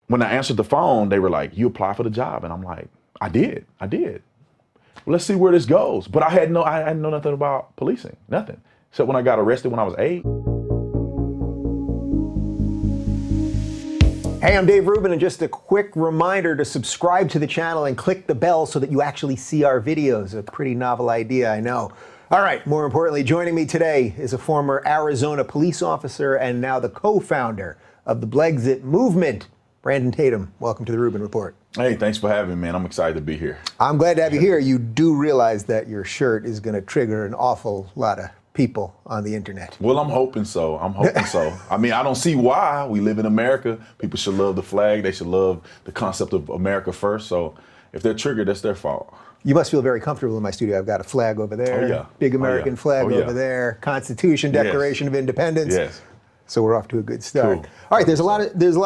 when I answered the phone, they were like, "You apply for the job," and I'm like, "I did. Well, let's see where this goes." But I had know nothing about policing, nothing, except when I got arrested when I was 8. Hey, I'm Dave Rubin, and just a quick reminder to subscribe to the channel and click the bell so that you actually see our videos. A pretty novel idea, I know. All right, more importantly, joining me today is a former Arizona police officer and now the co-founder of the Blexit movement, Brandon Tatum. Welcome to the Rubin Report. Hey, thanks for having me, man. I'm excited to be here. I'm glad to have you here. You do realize that your shirt is going to trigger an awful lot of people on the internet. Well, I'm hoping so. I mean, I don't see why. We live in America. People should love the flag. They should love the concept of America first. So if they're triggered, that's their fault. You must feel very comfortable in my studio. I've got a flag over there, oh, yeah. big American flag oh, yeah. over there, Constitution, Declaration of Independence. Yes. So we're off to a good start. Cool. All right, there's a lot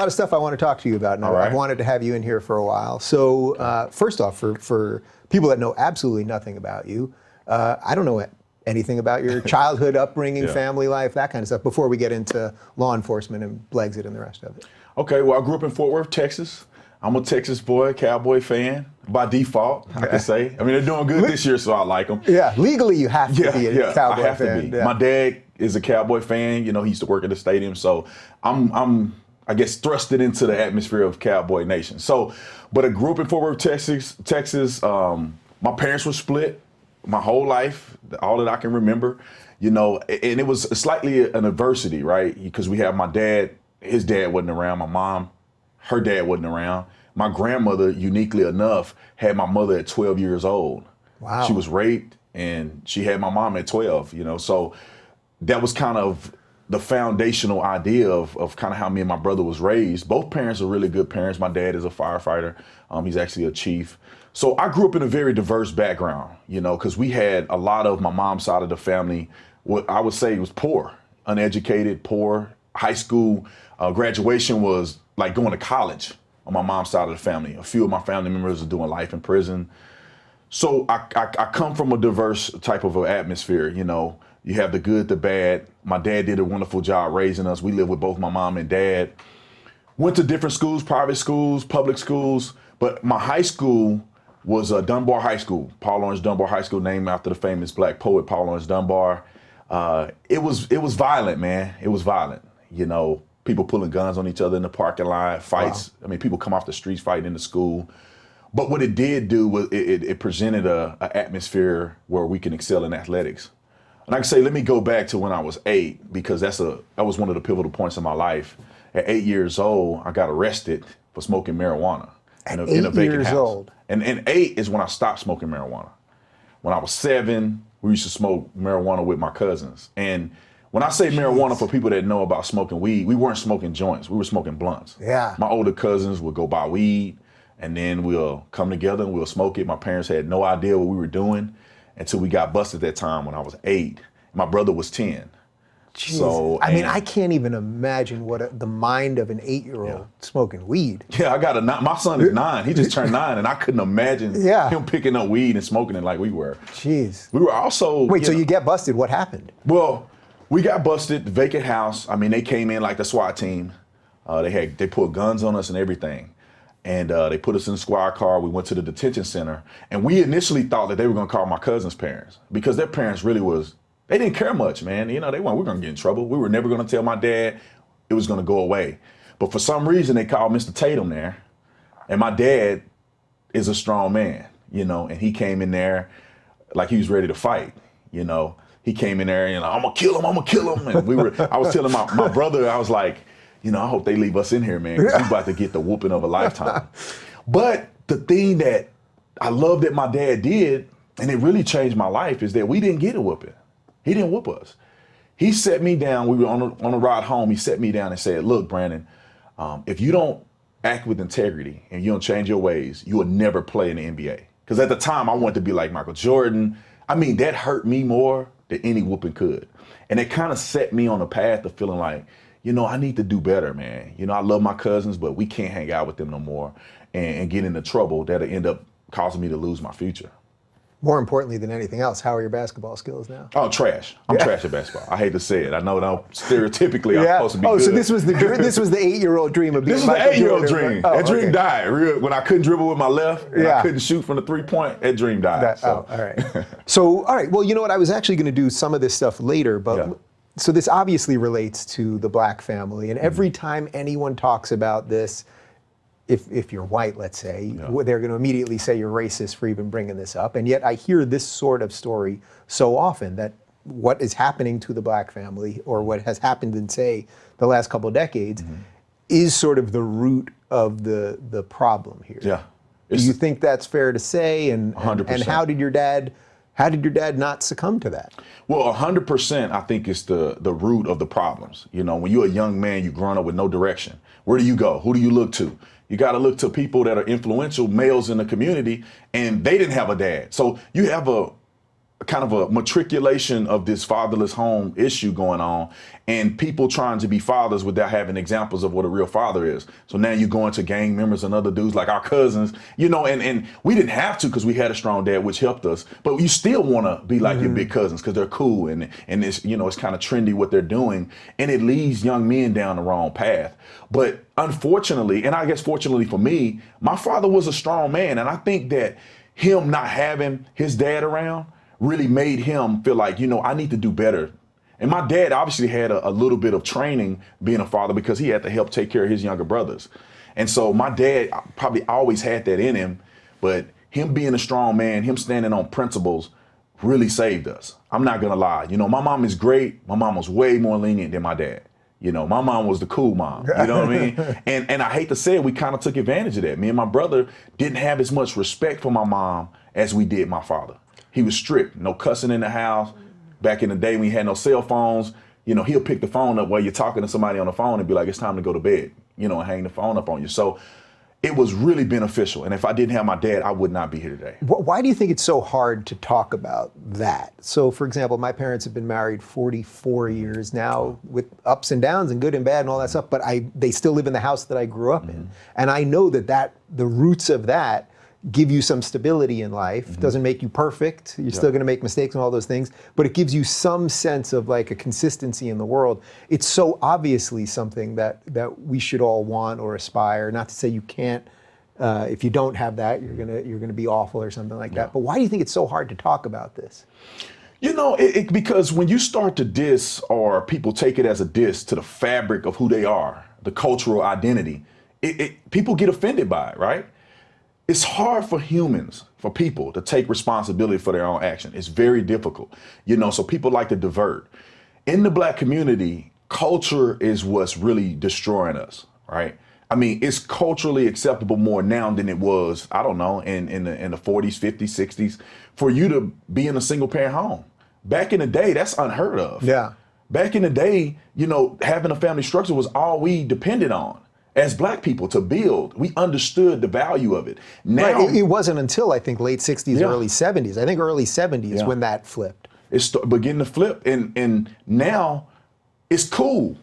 of stuff I want to talk to you about, and I've wanted to have you in here for a while. So first off, for people that know absolutely nothing about you, I don't know anything about your childhood upbringing, family life, that kind of stuff, before we get into law enforcement and Blexit and the rest of it. Okay, well, I grew up in Fort Worth, Texas. I'm a Texas boy, Cowboy fan, by default, I can say. I mean, they're doing good this year, so I like them. Yeah, legally you have to be a Cowboy I have fan. to be. Yeah. My dad is a Cowboy fan. You know, he used to work at the stadium, so I'm I guess, thrusted into the atmosphere of Cowboy Nation. So, but I grew up in Fort Worth, Texas. My parents were split my whole life, all that I can remember, you know, and it was slightly an adversity, right? Because we have my dad, his dad wasn't around, my mom, her dad wasn't around. My grandmother, uniquely enough, had my mother at 12 years old. Wow. She was raped and she had my mom at 12, you know, so that was kind of the foundational idea of kind of how me and my brother was raised. Both parents are really good parents. My dad is a firefighter. He's actually a chief. So I grew up in a very diverse background, you know, because we had a lot of my mom's side of the family, what I would say was poor, uneducated, poor. High school graduation was like going to college on my mom's side of the family. A few of my family members are doing life in prison. So I come from a diverse type of atmosphere, you know. You have the good, the bad. My dad did a wonderful job raising us. We lived with both my mom and dad. Went to different schools, private schools, public schools, but my high school was Dunbar High School, Paul Laurence Dunbar High School, named after the famous black poet Paul Laurence Dunbar. It was violent, man. It was violent. You know, people pulling guns on each other in the parking lot, fights. Wow. I mean, people come off the streets fighting in the school. But what it did do was it presented a atmosphere where we can excel in athletics. And I can say, let me go back to when I was 8, because that was one of the pivotal points in my life. At 8 years old, I got arrested for smoking marijuana in a vacant house. Old. And 8 is when I stopped smoking marijuana. When I was 7, we used to smoke marijuana with my cousins. And when I say marijuana, for people that know about smoking weed, we weren't smoking joints, we were smoking blunts. Yeah. My older cousins would go buy weed, and then we'll come together and we'll smoke it. My parents had no idea what we were doing until we got busted that time when I was 8. My brother was 10. Jeez. So I mean, I can't even imagine what the mind of an 8-year-old smoking weed. Yeah, my son is 9. He just turned 9, and I couldn't imagine him picking up weed and smoking it like we were. Jeez. We were also wait. So you get busted? What happened? Well, we got busted. Vacant house. I mean, they came in like the SWAT team. They put guns on us and everything. And they put us in a squad car. We went to the detention center. And we initially thought that they were going to call my cousin's parents, because their parents really they didn't care much, man. You know, we're going to get in trouble. We were never going to tell my dad. It was going to go away. But for some reason, they called Mr. Tatum there. And my dad is a strong man, you know, and he came in there like he was ready to fight, you know. He came in there and I'm going to kill him, I'm going to kill him. And I was telling my brother, I was like, you know, I hope they leave us in here, man, because we're about to get the whooping of a lifetime. But the thing that I love that my dad did, and it really changed my life, is that we didn't get a whooping. He didn't whoop us. He set me down. We were on a ride home. He set me down and said, look, Brandon, if you don't act with integrity and you don't change your ways, you will never play in the NBA. Because at the time, I wanted to be like Michael Jordan. I mean, that hurt me more than any whooping could. And it kind of set me on a path of feeling like, you know, I need to do better, man. You know, I love my cousins, but we can't hang out with them no more and get into trouble that'll end up causing me to lose my future. More importantly than anything else, how are your basketball skills now? Oh, trash. I'm trash at basketball. I hate to say it. I know that stereotypically I'm supposed to be Oh, good. so this was the 8-year-old dream of being This was Michael the 8-year-old Jordan, dream. right? That dream died when I couldn't dribble with my left and I couldn't shoot from the 3-point. That dream died. All right. So, all right. Well, you know what? I was actually going to do some of this stuff later, but so this obviously relates to the black family. And every time anyone talks about this, if you're white, let's say, they're going to immediately say you're racist for even bringing this up. And yet I hear this sort of story so often, that what is happening to the black family, or what has happened in, say, the last couple of decades, is sort of the root of the problem here. Yeah. Do you think that's fair to say? And 100%. And how did your dad not succumb to that? Well, 100%, I think it's the root of the problems. You know, when you're a young man, you're growing up with no direction. Where do you go? Who do you look to? You got to look to people that are influential males in the community, and they didn't have a dad. So you have a kind of a matriculation of this fatherless home issue going on, and people trying to be fathers without having examples of what a real father is. So now you're going to gang members and other dudes like our cousins, you know, and we didn't have to because we had a strong dad, which helped us. But you still want to be like your big cousins because they're cool, and it's, you know, it's kind of trendy what they're doing, and it leads young men down the wrong path. But unfortunately, and I guess fortunately for me, my father was a strong man, and I think that him not having his dad around really made him feel like, you know, I need to do better. And my dad obviously had a little bit of training being a father because he had to help take care of his younger brothers. And so my dad probably always had that in him, but him being a strong man, him standing on principles really saved us. I'm not gonna lie. You know, my mom is great. My mom was way more lenient than my dad. You know, my mom was the cool mom, you know what I mean? And I hate to say it, we kind of took advantage of that. Me and my brother didn't have as much respect for my mom as we did my father. He was strict, no cussing in the house. Back in the day when we had no cell phones, you know, he'll pick the phone up while you're talking to somebody on the phone and be like, it's time to go to bed, you know, and hang the phone up on you. So it was really beneficial. And if I didn't have my dad, I would not be here today. Why do you think it's so hard to talk about that? So, for example, my parents have been married 44 years now, with ups and downs and good and bad and all that stuff, but they still live in the house that I grew up in. And I know that the roots of that give you some stability in life. Doesn't make you perfect. You're still going to make mistakes and all those things, but it gives you some sense of like a consistency in the world. It's so obviously something that we should all want or aspire. Not to say you can't. If you don't have that, you're gonna be awful or something like that. But why do you think it's so hard to talk about this? You know, because when you start to diss, or people take it as a diss to the fabric of who they are, the cultural identity, people get offended by it, right? It's hard for people to take responsibility for their own action. It's very difficult, you know, so people like to divert. In the black community, culture is what's really destroying us, right? I mean, it's culturally acceptable more now than it was, I don't know, in the 40s, 50s, 60s, for you to be in a single parent home. Back in the day, that's unheard of. Yeah. Back in the day, you know, having a family structure was all we depended on. As black people to build, we understood the value of it. Now, right. It wasn't until I think late 60s, early 70s. I think early 70s when that flipped. It's beginning to flip, and now it's cool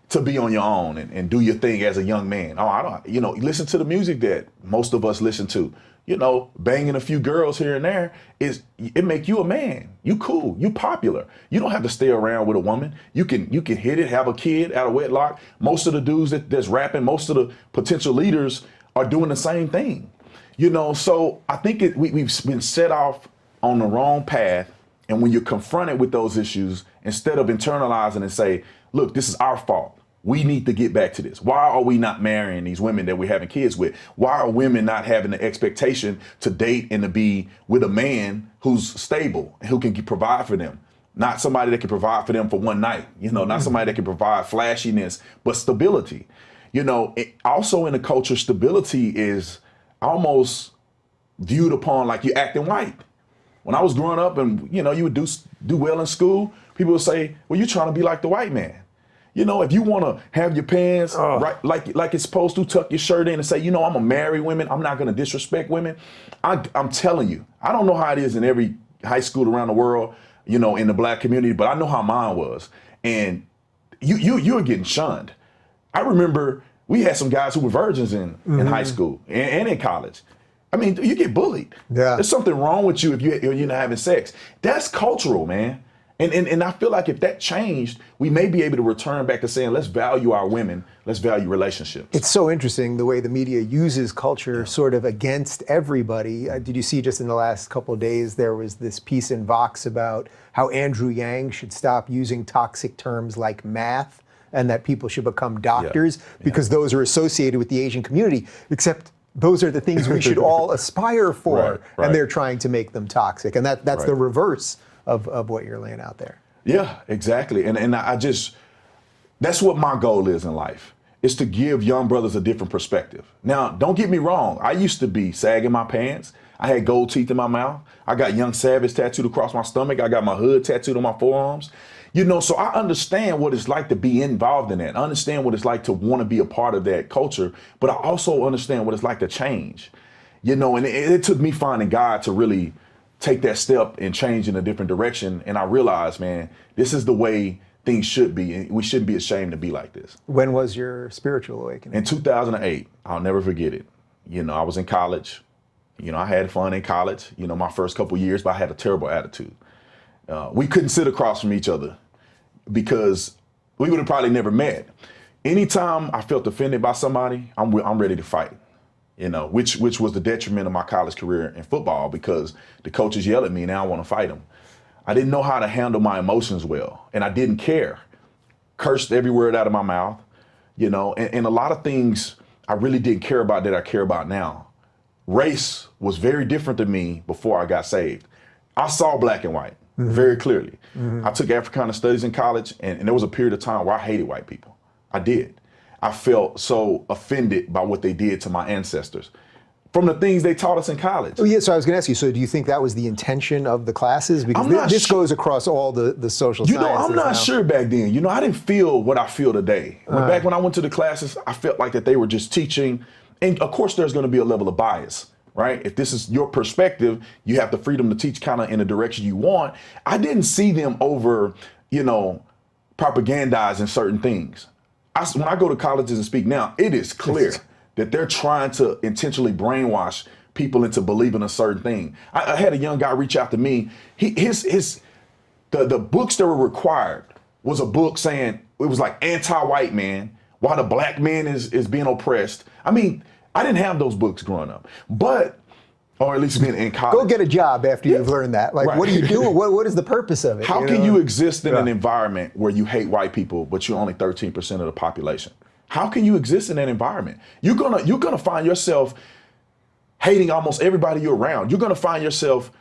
to be on your own and do your thing as a young man. Oh, I don't, you know, listen to the music that most of us listen to. You know, banging a few girls here and there, it make you a man. You cool, you popular. You don't have to stay around with a woman. You can hit it, have a kid out of wedlock. Most of the dudes that's rapping, most of the potential leaders are doing the same thing. You know, so I think we've been set off on the wrong path. And when you're confronted with those issues, instead of internalizing and say, look, this is our fault. We need to get back to this. Why are we not marrying these women that we're having kids with? Why are women not having the expectation to date and to be with a man who's stable and who can provide for them? Not somebody that can provide for them for one night, you know, not somebody that can provide flashiness, but stability. You know, also in the culture, stability is almost viewed upon like you're acting white. When I was growing up and, you know, you would do well in school, people would say, well, you're trying to be like the white man. You know, if you want to have your pants right like it's supposed to, tuck your shirt in and say, you know, I'm going to marry women, I'm not going to disrespect women. I'm telling you, I don't know how it is in every high school around the world, you know, in the black community, but I know how mine was. And you were getting shunned. I remember we had some guys who were virgins in high school and in college. I mean, you get bullied. Yeah. There's something wrong with you if you're not having sex. That's cultural, man. And I feel like if that changed, we may be able to return back to saying, let's value our women, let's value relationships. It's so interesting the way the media uses culture sort of against everybody. Did you see just in the last couple of days, there was this piece in Vox about how Andrew Yang should stop using toxic terms like math and that people should become doctors because those are associated with the Asian community, except those are the things we should all aspire for, Right. and they're trying to make them toxic. And that's the reverse of what you're laying out there. Yeah, exactly. And I just, that's what my goal is in life, is to give young brothers a different perspective. Now, don't get me wrong. I used to be sagging my pants. I had gold teeth in my mouth. I got Young Savage tattooed across my stomach. I got my hood tattooed on my forearms. You know, so I understand what it's like to be involved in that. I understand what it's like to want to be a part of that culture, but I also understand what it's like to change. You know, and it took me finding God to really take that step and change in a different direction. And I realized, man, this is the way things should be. And we shouldn't be ashamed to be like this. When was your spiritual awakening? In 2008, I'll never forget it. You know, I was in college. You know, I had fun in college, you know, my first couple years, but I had a terrible attitude. We couldn't sit across from each other because we would have probably never met. Anytime I felt offended by somebody, I'm ready to fight. You know, which was the detriment of my college career in football because the coaches yell at me and now I want to fight them. I didn't know how to handle my emotions well, and I didn't care. Cursed every word out of my mouth, you know, and a lot of things I really didn't care about that I care about now. Race was very different to me before I got saved. I saw black and white very clearly. I took Africana studies in college, and there was a period of time where I hated white people. I did. I felt so offended by what they did to my ancestors from the things they taught us in college. Oh, yeah, so I was going to ask you, so do you think that was the intention of the classes? Because this goes across all the social sciences. You know, I'm not sure back then. You know, I didn't feel what I feel today. Back when I went to the classes, I felt like that they were just teaching. And of course, there's going to be a level of bias, right? If this is your perspective, you have the freedom to teach kind of in the direction you want. I didn't see them over, you know, propagandizing certain things. When I go to colleges and speak now, it is clear that they're trying to intentionally brainwash people into believing a certain thing. I had a young guy reach out to me. The books that were required was a book saying, it was like anti-white man, while the black man is being oppressed. I mean, I didn't have those books growing up, or at least being in college. Go get a job after you've learned that. Like, what are you doing? What is the purpose of it? How can you exist in an environment where you hate white people, but you're only 13% of the population? How can you exist in that environment? You're gonna find yourself hating almost everybody you're around. You're gonna find yourself,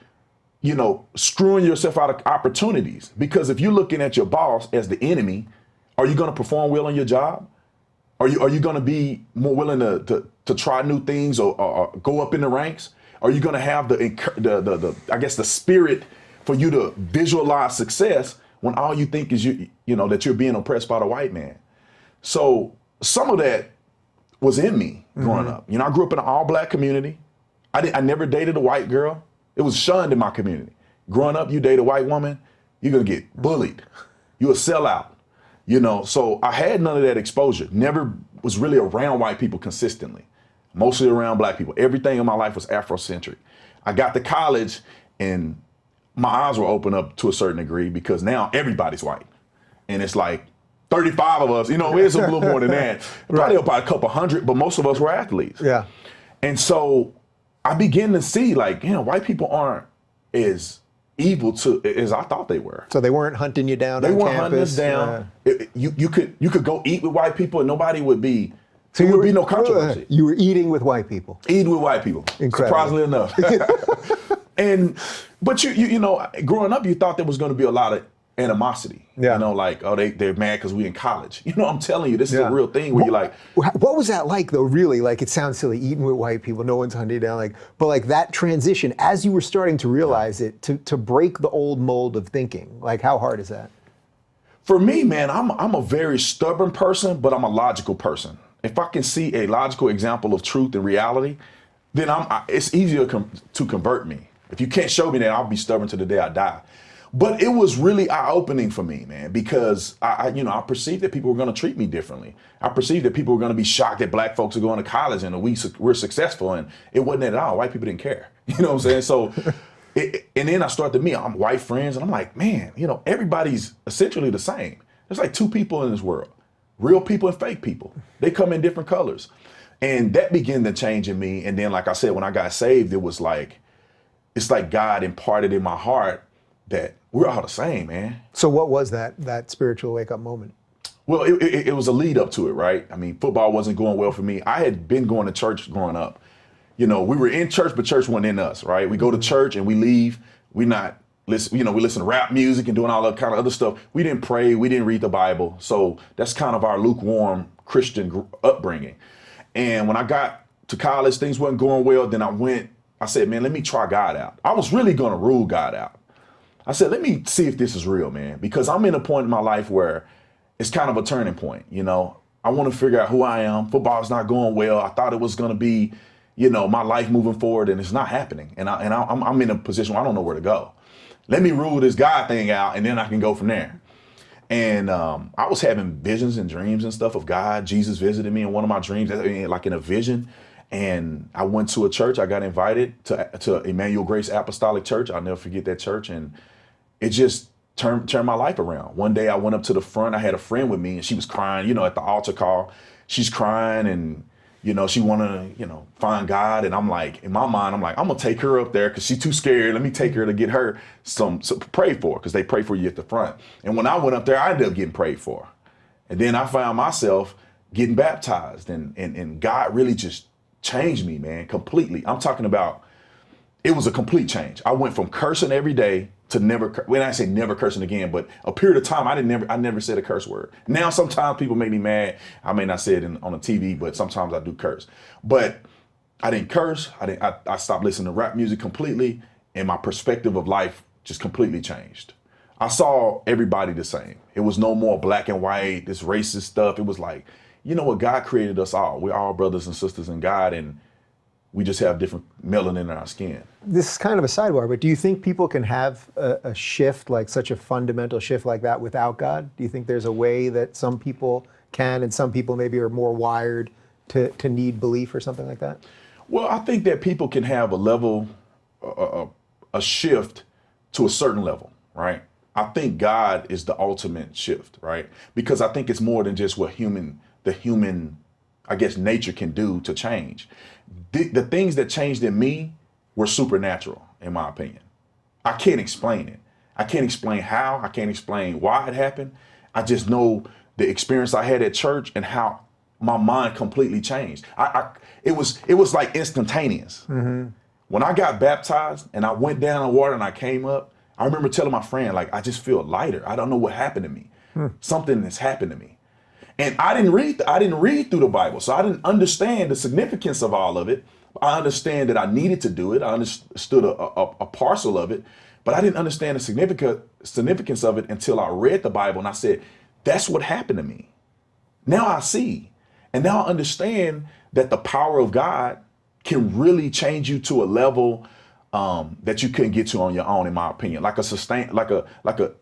you know, screwing yourself out of opportunities. Because if you're looking at your boss as the enemy, are you gonna perform well on your job? Are you gonna be more willing to try new things or go up in the ranks? Are you going to have the spirit for you to visualize success when all you think is you know that you're being oppressed by the white man? So some of that was in me growing up. You know, I grew up in an all-black community. I never dated a white girl. It was shunned in my community. Growing up, you date a white woman, you're gonna get bullied. You a sellout. You know, so I had none of that exposure. Never was really around white people consistently. Mostly around black people. Everything in my life was Afrocentric. I got to college and my eyes were opened up to a certain degree because now everybody's white. And it's like 35 of us, you know, it's a little more than that. Probably about a couple hundred, but most of us were athletes. Yeah. And so I began to see like, you know, white people aren't as evil as I thought they were. So they weren't hunting you down on campus? They weren't hunting us down. You could go eat with white people and nobody would be, so there would be no controversy. You were eating with white people. Eating with white people. Incredible. Surprisingly enough. But you know, growing up, you thought there was going to be a lot of animosity. Yeah. You know, like, oh, they're mad because we in college. You know, I'm telling you, this is a real thing where you're like. What was that like, though, really? Like, it sounds silly, eating with white people, no one's hunting you down. Like, but like that transition, as you were starting to realize it, to break the old mold of thinking, like how hard is that? For me, man, I'm a very stubborn person, but I'm a logical person. If I can see a logical example of truth and reality, then it's easier to convert me. If you can't show me that, I'll be stubborn to the day I die. But it was really eye-opening for me, man, because I perceived that people were going to treat me differently. I perceived that people were going to be shocked that black folks are going to college and we're successful, and it wasn't at all. White people didn't care. You know what I'm saying? So, and then I started to meet white friends, and I'm like, man, everybody's essentially the same. There's like two people in this world, real people and fake people. They come in different colors. And that began to change in me. And then, like I said, when I got saved, it's like God imparted in my heart that we're all the same, man. So what was that spiritual wake-up moment? Well, it was a lead up to it, right? I mean, football wasn't going well for me. I had been going to church growing up. We were in church, but church wasn't in us, right? We go to church and we leave. We listen to rap music and doing all that kind of other stuff. We didn't pray. We didn't read the Bible. So that's kind of our lukewarm Christian upbringing. And when I got to college, things weren't going well. Then I said, man, let me try God out. I was really going to rule God out. I said, let me see if this is real, man, because I'm in a point in my life where it's kind of a turning point. I want to figure out who I am. Football's not going well. I thought it was going to be, my life moving forward, and it's not happening. And I'm in a position where I don't know where to go. Let me rule this God thing out, and then I can go from there. And I was having visions and dreams and stuff of God. Jesus visited me in one of my dreams, like in a vision. And I went to a church. I got invited to Emmanuel Grace Apostolic Church. I'll never forget that church. And it just turned my life around. One day I went up to the front. I had a friend with me, and she was crying, at the altar call. She's crying, and, she want to, find God. And I'm like, in my mind, I'm going to take her up there because she's too scared. Let me take her to get her some pray for, because they pray for you at the front. And when I went up there, I ended up getting prayed for. And then I found myself getting baptized, and God really just changed me, man, completely. I'm talking about, it was a complete change. I went from cursing every day to never, when I say never cursing again, but a period of time I never said a curse word. Now sometimes people make me mad. I may not say it on the TV, but sometimes I do curse. But I didn't curse. I stopped listening to rap music completely, and my perspective of life just completely changed. I saw everybody the same. It was no more black and white, this racist stuff. It was like, God created us all. We're all brothers and sisters in God, and we just have different melanin in our skin. This is kind of a sidebar, but do you think people can have a shift, like such a fundamental shift like that, without God? Do you think there's a way that some people can, and some people maybe are more wired to need belief or something like that? Well, I think that people can have a level, a shift to a certain level, right? I think God is the ultimate shift, right? Because I think it's more than just what the human, I guess, nature can do to change. The things that changed in me were supernatural, in my opinion. I can't explain it. I can't explain how. I can't explain why it happened. I just know the experience I had at church and how my mind completely changed. It was like instantaneous. Mm-hmm. When I got baptized and I went down in the water and I came up, I remember telling my friend, like, I just feel lighter. I don't know what happened to me. Something has happened to me. And I didn't read through the Bible, so I didn't understand the significance of all of it. I understand that I needed to do it. I understood a parcel of it, but I didn't understand the significance of it until I read the Bible and I said, that's what happened to me. Now I see. And now I understand that the power of God can really change you to a level that you couldn't get to on your own, in my opinion, like a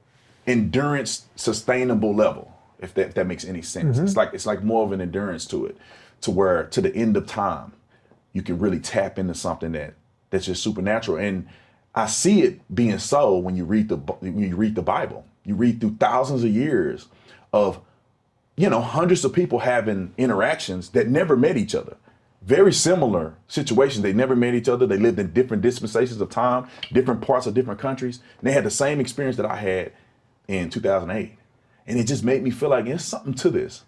endurance sustainable level, if that makes any sense. Mm-hmm. It's like more of an endurance to it, to where to the end of time, you can really tap into something that's just supernatural. And I see it being so when you read the Bible. You read through thousands of years of, hundreds of people having interactions that never met each other. Very similar situations. They never met each other. They lived in different dispensations of time, different parts of different countries. And they had the same experience that I had in 2008. And it just made me feel like there's something to this.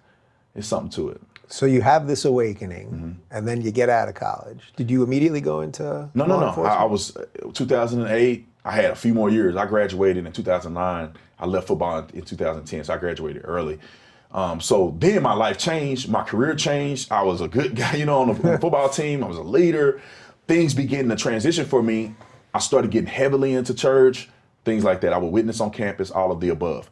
There's something to it. So you have this awakening, and then you get out of college. Did you immediately go into No. I was 2008. I had a few more years. I graduated in 2009. I left football in 2010, so I graduated early. So then my life changed. My career changed. I was a good guy, on the football team. I was a leader. Things began to transition for me. I started getting heavily into church, things like that. I would witness on campus, all of the above.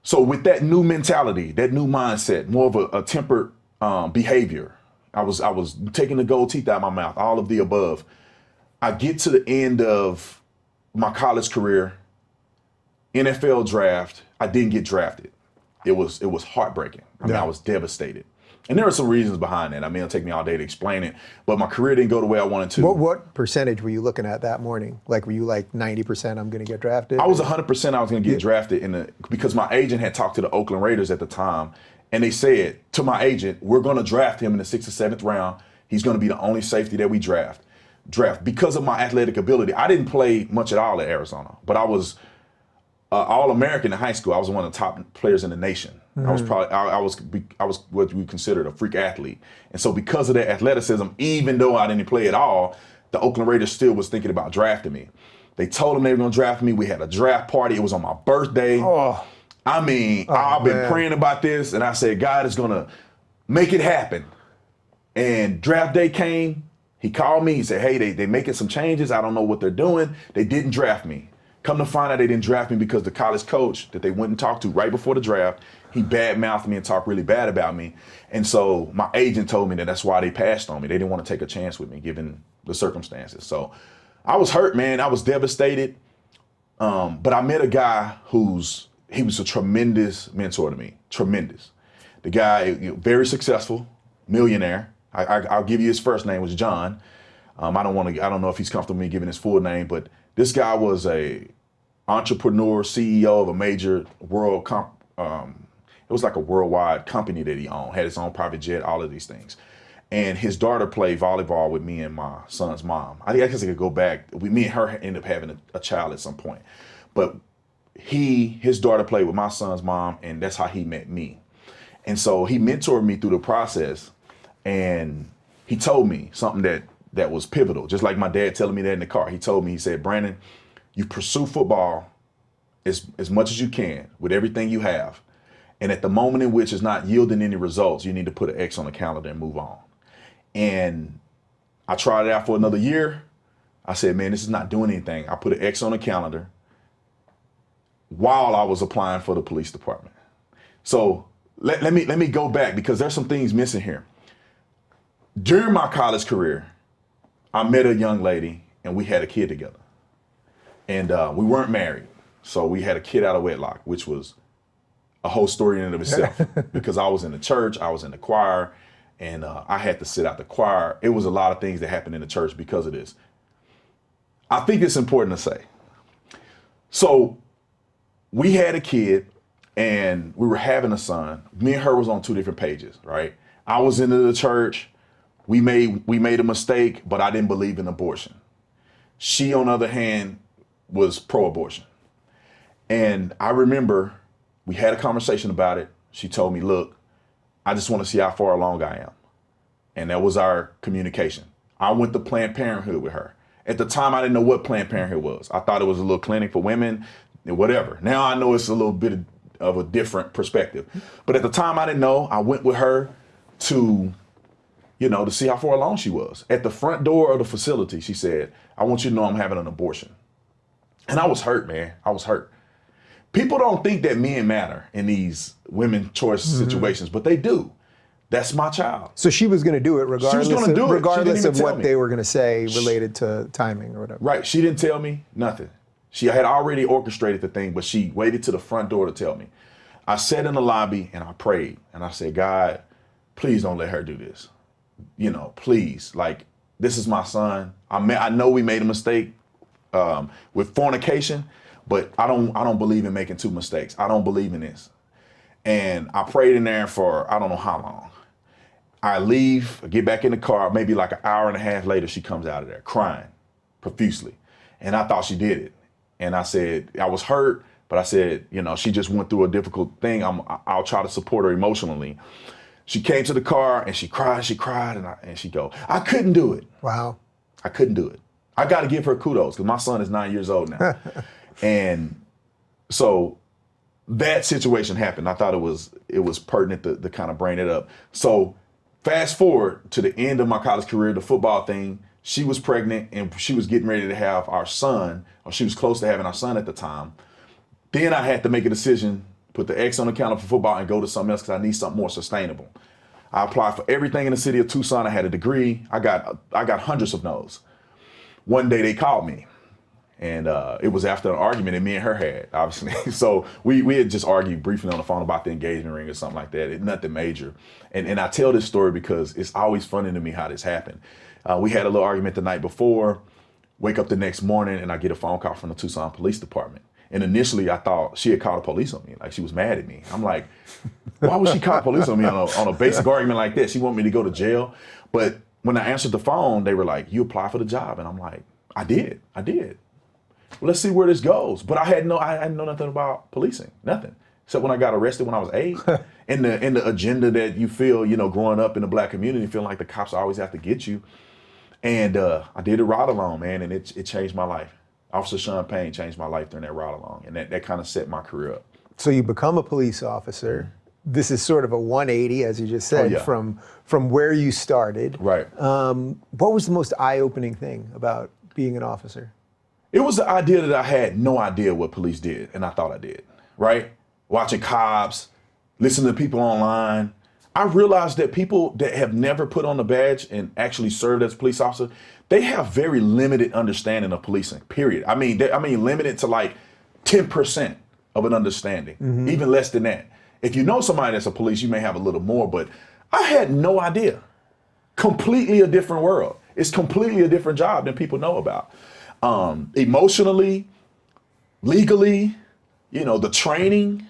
So with that new mentality, that new mindset, more of a tempered behavior, I was taking the gold teeth out of my mouth, all of the above. I get to the end of my college career, NFL draft, I didn't get drafted. It was heartbreaking. I mean, Yeah. I was devastated. And there are some reasons behind that. I mean, it'll take me all day to explain it, but my career didn't go the way I wanted to. What percentage were you looking at that morning? Like, were you like 90% I'm going to get drafted? I was 100% I was going to get drafted because my agent had talked to the Oakland Raiders at the time, and they said to my agent, we're going to draft him in the 6th or 7th round. He's going to be the only safety that we draft because of my athletic ability. I didn't play much at all at Arizona, but I was All-American in high school. I was one of the top players in the nation. I was probably I was what we considered a freak athlete, and so because of that athleticism, even though I didn't play at all, the Oakland Raiders still was thinking about drafting me. They told them they were going to draft me. We had a draft party. It was on my birthday. Oh. I mean, I've been man. praying about this, and I said, God is going to make it happen. And draft day came. He called me. He said, hey, they making some changes. I don't know what they're doing. They didn't draft me. Come to find out they didn't draft me because the college coach that they went and talked to right before the draft, he bad-mouthed me and talked really bad about me. And so my agent told me that that's why they passed on me. They didn't want to take a chance with me given the circumstances. So I was hurt, man. I was devastated. But I met a guy he was a tremendous mentor to me, tremendous. The guy, very successful, millionaire. I'll give you his first name was John. I don't know if he's comfortable with me giving his full name, but this guy was a entrepreneur, CEO of a major it was like a worldwide company that he owned, had his own private jet, all of these things. And his daughter played volleyball with me and my son's mom. I guess I could go back. Me and her ended up having a child at some point. But his daughter played with my son's mom, and that's how he met me. And so he mentored me through the process, and he told me something that was pivotal, just like my dad telling me that in the car. He told me, he said, Brandon, you pursue football as much as you can with everything you have. And at the moment in which it's not yielding any results, you need to put an X on the calendar and move on. And I tried it out for another year. I said, man, this is not doing anything. I put an X on the calendar while I was applying for the police department. So let me go back because there's some things missing here. During my college career, I met a young lady and we had a kid together. And we weren't married. So we had a kid out of wedlock, which was a whole story in and of itself because I was in the church, I was in the choir, and I had to sit out the choir. It was a lot of things that happened in the church because of this. I think it's important to say. So we had a kid and we were having a son. Me and her was on 2 different pages, right? I was into the church. We made a mistake, but I didn't believe in abortion. She, on the other hand, was pro-abortion. And I remember we had a conversation about it. She told me, look, I just want to see how far along I am. And that was our communication. I went to Planned Parenthood with her. At the time, I didn't know what Planned Parenthood was. I thought it was a little clinic for women and whatever. Now I know it's a little bit of a different perspective. But at the time, I didn't know. I went with her to see how far along she was. At the front door of the facility, she said, I want you to know I'm having an abortion. And I was hurt, man. I was hurt. People don't think that men matter in these women choice situations, but they do. That's my child. So she was going to do it regardless, She was gonna do it. regardless She of didn't even what tell me. they were going to say related to timing or whatever. Right. She didn't tell me nothing. She had already orchestrated the thing, but she waited to the front door to tell me. I sat in the lobby and I prayed and I said, God, please don't let her do this. Please, like, this is my son. I know we made a mistake with fornication, but I don't believe in making 2 mistakes. I don't believe in this. And I prayed in there for I don't know how long. I leave, get back in the car, maybe like an hour and a half later, she comes out of there crying profusely. And I thought she did it. And I said, I was hurt, but I said, she just went through a difficult thing. I'll try to support her emotionally. She came to the car and she cried, and she go, I couldn't do it. Wow. I couldn't do it. I got to give her kudos because my son is 9 years old now. And so that situation happened. I thought it was pertinent to kind of bring it up. So fast forward to the end of my college career, the football thing, she was pregnant and she was getting ready to have our son, or she was close to having our son at the time. Then I had to make a decision, put the X on the calendar for football and go to something else because I need something more sustainable. I applied for everything in the city of Tucson. I had a degree. I got hundreds of no's. One day they called me And it was after an argument that me and her had, obviously. So we had just argued briefly on the phone about the engagement ring or something like that. Nothing major. And I tell this story because it's always funny to me how this happened. We had a little argument the night before, wake up the next morning, and I get a phone call from the Tucson Police Department. And initially I thought she had called the police on me, like she was mad at me. I'm like, why would she call the police on me on a basic argument like that? She want me to go to jail. But when I answered the phone, they were like, you apply for the job. And I'm like, I did. Well, let's see where this goes. But I hadn't know nothing about policing, nothing. Except when I got arrested when I was 8. in the agenda that you feel, growing up in the black community, feeling like the cops always have to get you. And I did a ride along, man, and it changed my life. Officer Sean Payne changed my life during that ride along, and that kind of set my career up. So you become a police officer. This is sort of a 180, as you just said, from where you started. Right. What was the most eye-opening thing about being an officer? It was the idea that I had no idea what police did, and I thought I did, right? Watching cops, listening to people online. I realized that people that have never put on a badge and actually served as a police officer, they have very limited understanding of policing, period. I mean limited to like 10% of an understanding, even less than that. If you know somebody that's a police, you may have a little more, but I had no idea. Completely a different world. It's completely a different job than people know about. Emotionally, legally, the training.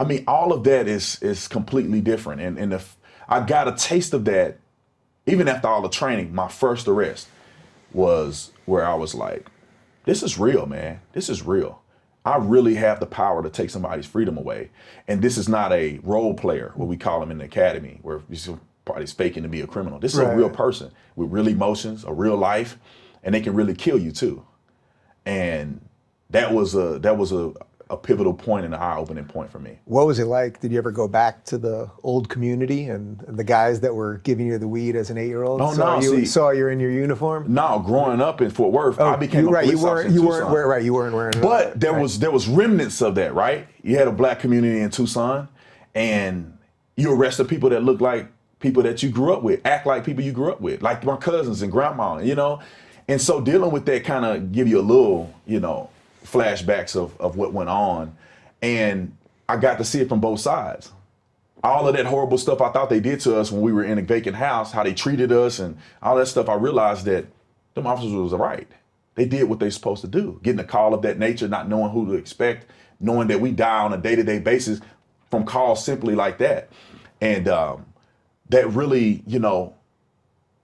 I mean, all of that is completely different. And if I got a taste of that, even after all the training, my first arrest was where I was like, this is real, man. This is real. I really have the power to take somebody's freedom away. And this is not a role player, what we call them in the academy, where somebody's faking to be a criminal. This is a real person with real emotions, a real life, and they can really kill you too. And that was a pivotal point and an eye-opening point for me. What was it like? Did you ever go back to the old community and the guys that were giving you the weed as an 8-year-old? Saw you in your uniform? No, growing up in Fort Worth, I became a police officer in Tucson. You weren't wearing. But there was remnants of that, right? You had a black community in Tucson, and you arrested people that looked like people that you grew up with, act like people you grew up with, like my cousins and grandma, And so dealing with that kind of give you a little, flashbacks of what went on. And I got to see it from both sides. All of that horrible stuff I thought they did to us when we were in a vacant house, how they treated us and all that stuff, I realized that them officers was right. They did what they're supposed to do. Getting a call of that nature, not knowing who to expect, knowing that we die on a day-to-day basis from calls simply like that. And that really,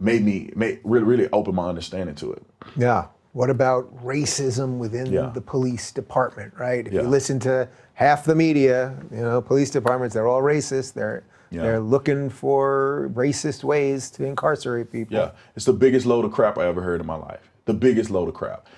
really opened my understanding to it. Yeah. What about racism within the police department, right? If you listen to half the media, police departments, they're all racist. They're looking for racist ways to incarcerate people. Yeah, it's the biggest load of crap I ever heard in my life. The biggest load of crap.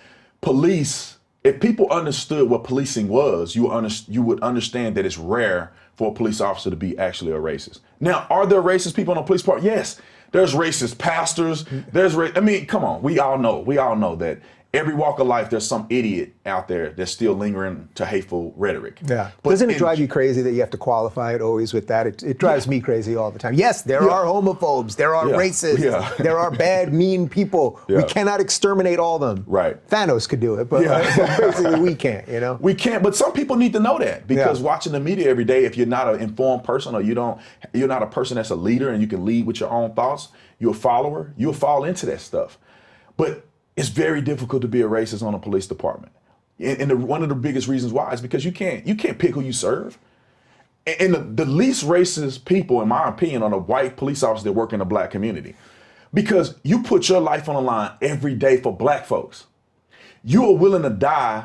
Police, if people understood what policing was, you would understand that it's rare for a police officer to be actually a racist. Now, are there racist people on the police department? Yes. There's racist pastors. Come on. We all know that every walk of life, there's some idiot out there that's still lingering to hateful rhetoric. Yeah. But doesn't it drive you crazy that you have to qualify it always with that? It drives me crazy all the time. Yes, there are homophobes. There are racists. There are bad, mean people. We cannot exterminate all of them. Right. Thanos could do it, but basically we can't, We can't, but some people need to know that because watching the media every day, if you're not an informed person or you're not a person that's a leader and you can lead with your own thoughts, you're a follower, you'll fall into that stuff. But it's very difficult to be a racist on a police department. And one of the biggest reasons why is because you can't pick who you serve. And the least racist people, in my opinion, are the white police officers that work in the black community. Because you put your life on the line every day for black folks. You are willing to die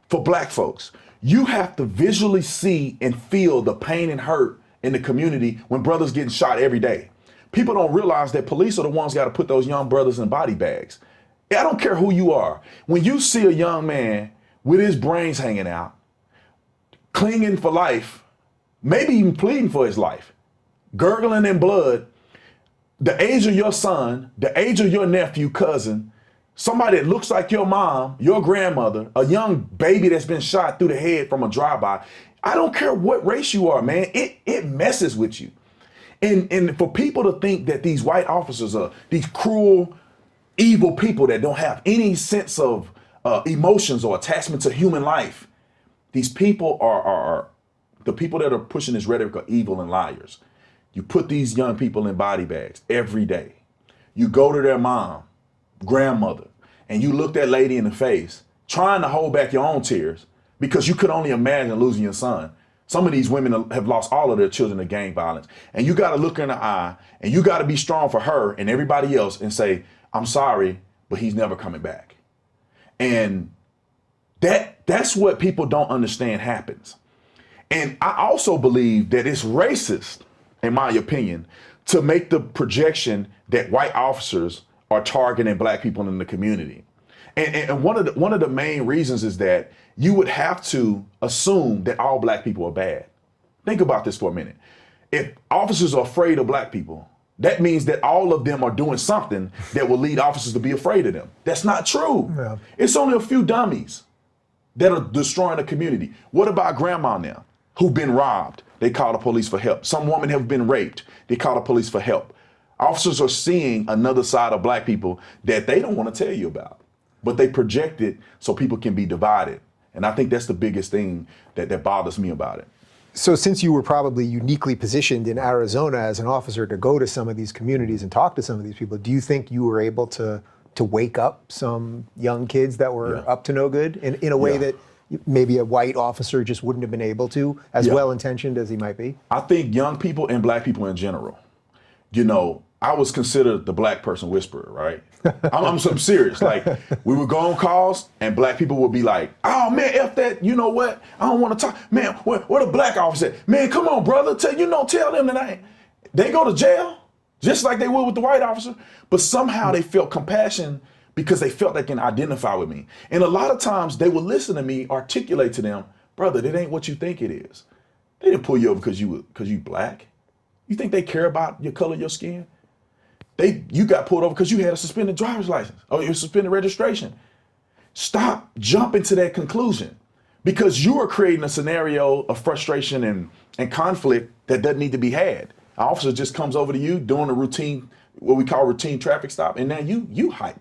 for black folks. You have to visually see and feel the pain and hurt in the community when brothers getting shot every day. People don't realize that police are the ones got to put those young brothers in body bags. I don't care who you are. When you see a young man with his brains hanging out, clinging for life, maybe even pleading for his life, gurgling in blood, the age of your son, the age of your nephew, cousin, somebody that looks like your mom, your grandmother, a young baby that's been shot through the head from a drive-by, I don't care what race you are, man, it messes with you. And for people to think that these white officers are these cruel, evil people that don't have any sense of emotions or attachment to human life. These people are the people that are pushing this rhetoric are evil and liars. You put these young people in body bags every day. You go to their mom, grandmother, and you look that lady in the face, trying to hold back your own tears because you could only imagine losing your son. Some of these women have lost all of their children to gang violence. And you got to look her in the eye and you got to be strong for her and everybody else and say, I'm sorry, but he's never coming back. And that's what people don't understand happens. And I also believe that it's racist, in my opinion, to make the projection that white officers are targeting black people in the community. And one of the main reasons is that you would have to assume that all black people are bad. Think about this for a minute. If officers are afraid of black people, that means that all of them are doing something that will lead officers to be afraid of them. That's not true. Yeah. It's only a few dummies that are destroying the community. What about grandma now, who've been robbed? They call the police for help. Some women have been raped. They call the police for help. Officers are seeing another side of black people that they don't want to tell you about, but they project it so people can be divided. And I think that's the biggest thing that bothers me about it. So since you were probably uniquely positioned in Arizona as an officer to go to some of these communities and talk to some of these people, do you think you were able to wake up some young kids that were up to no good in a way that maybe a white officer just wouldn't have been able to, as well-intentioned as he might be? I think young people and black people in general, you know, I was considered the black person whisperer, right? I'm serious. Like, we would go on calls and black people would be like, oh man, F that, you know what? I don't want to talk. Man, where the black officer at? Man, come on, brother. Tell them that they go to jail just like they would with the white officer. But somehow they felt compassion because they felt they can identify with me. And a lot of times they would listen to me articulate to them, brother, that ain't what you think it is. They didn't pull you over because you black. You think they care about your color of your skin? You got pulled over because you had a suspended driver's license or your suspended registration. Stop jumping to that conclusion because you are creating a scenario of frustration and conflict that doesn't need to be had. An officer just comes over to you doing a routine, what we call routine traffic stop, and now you hype.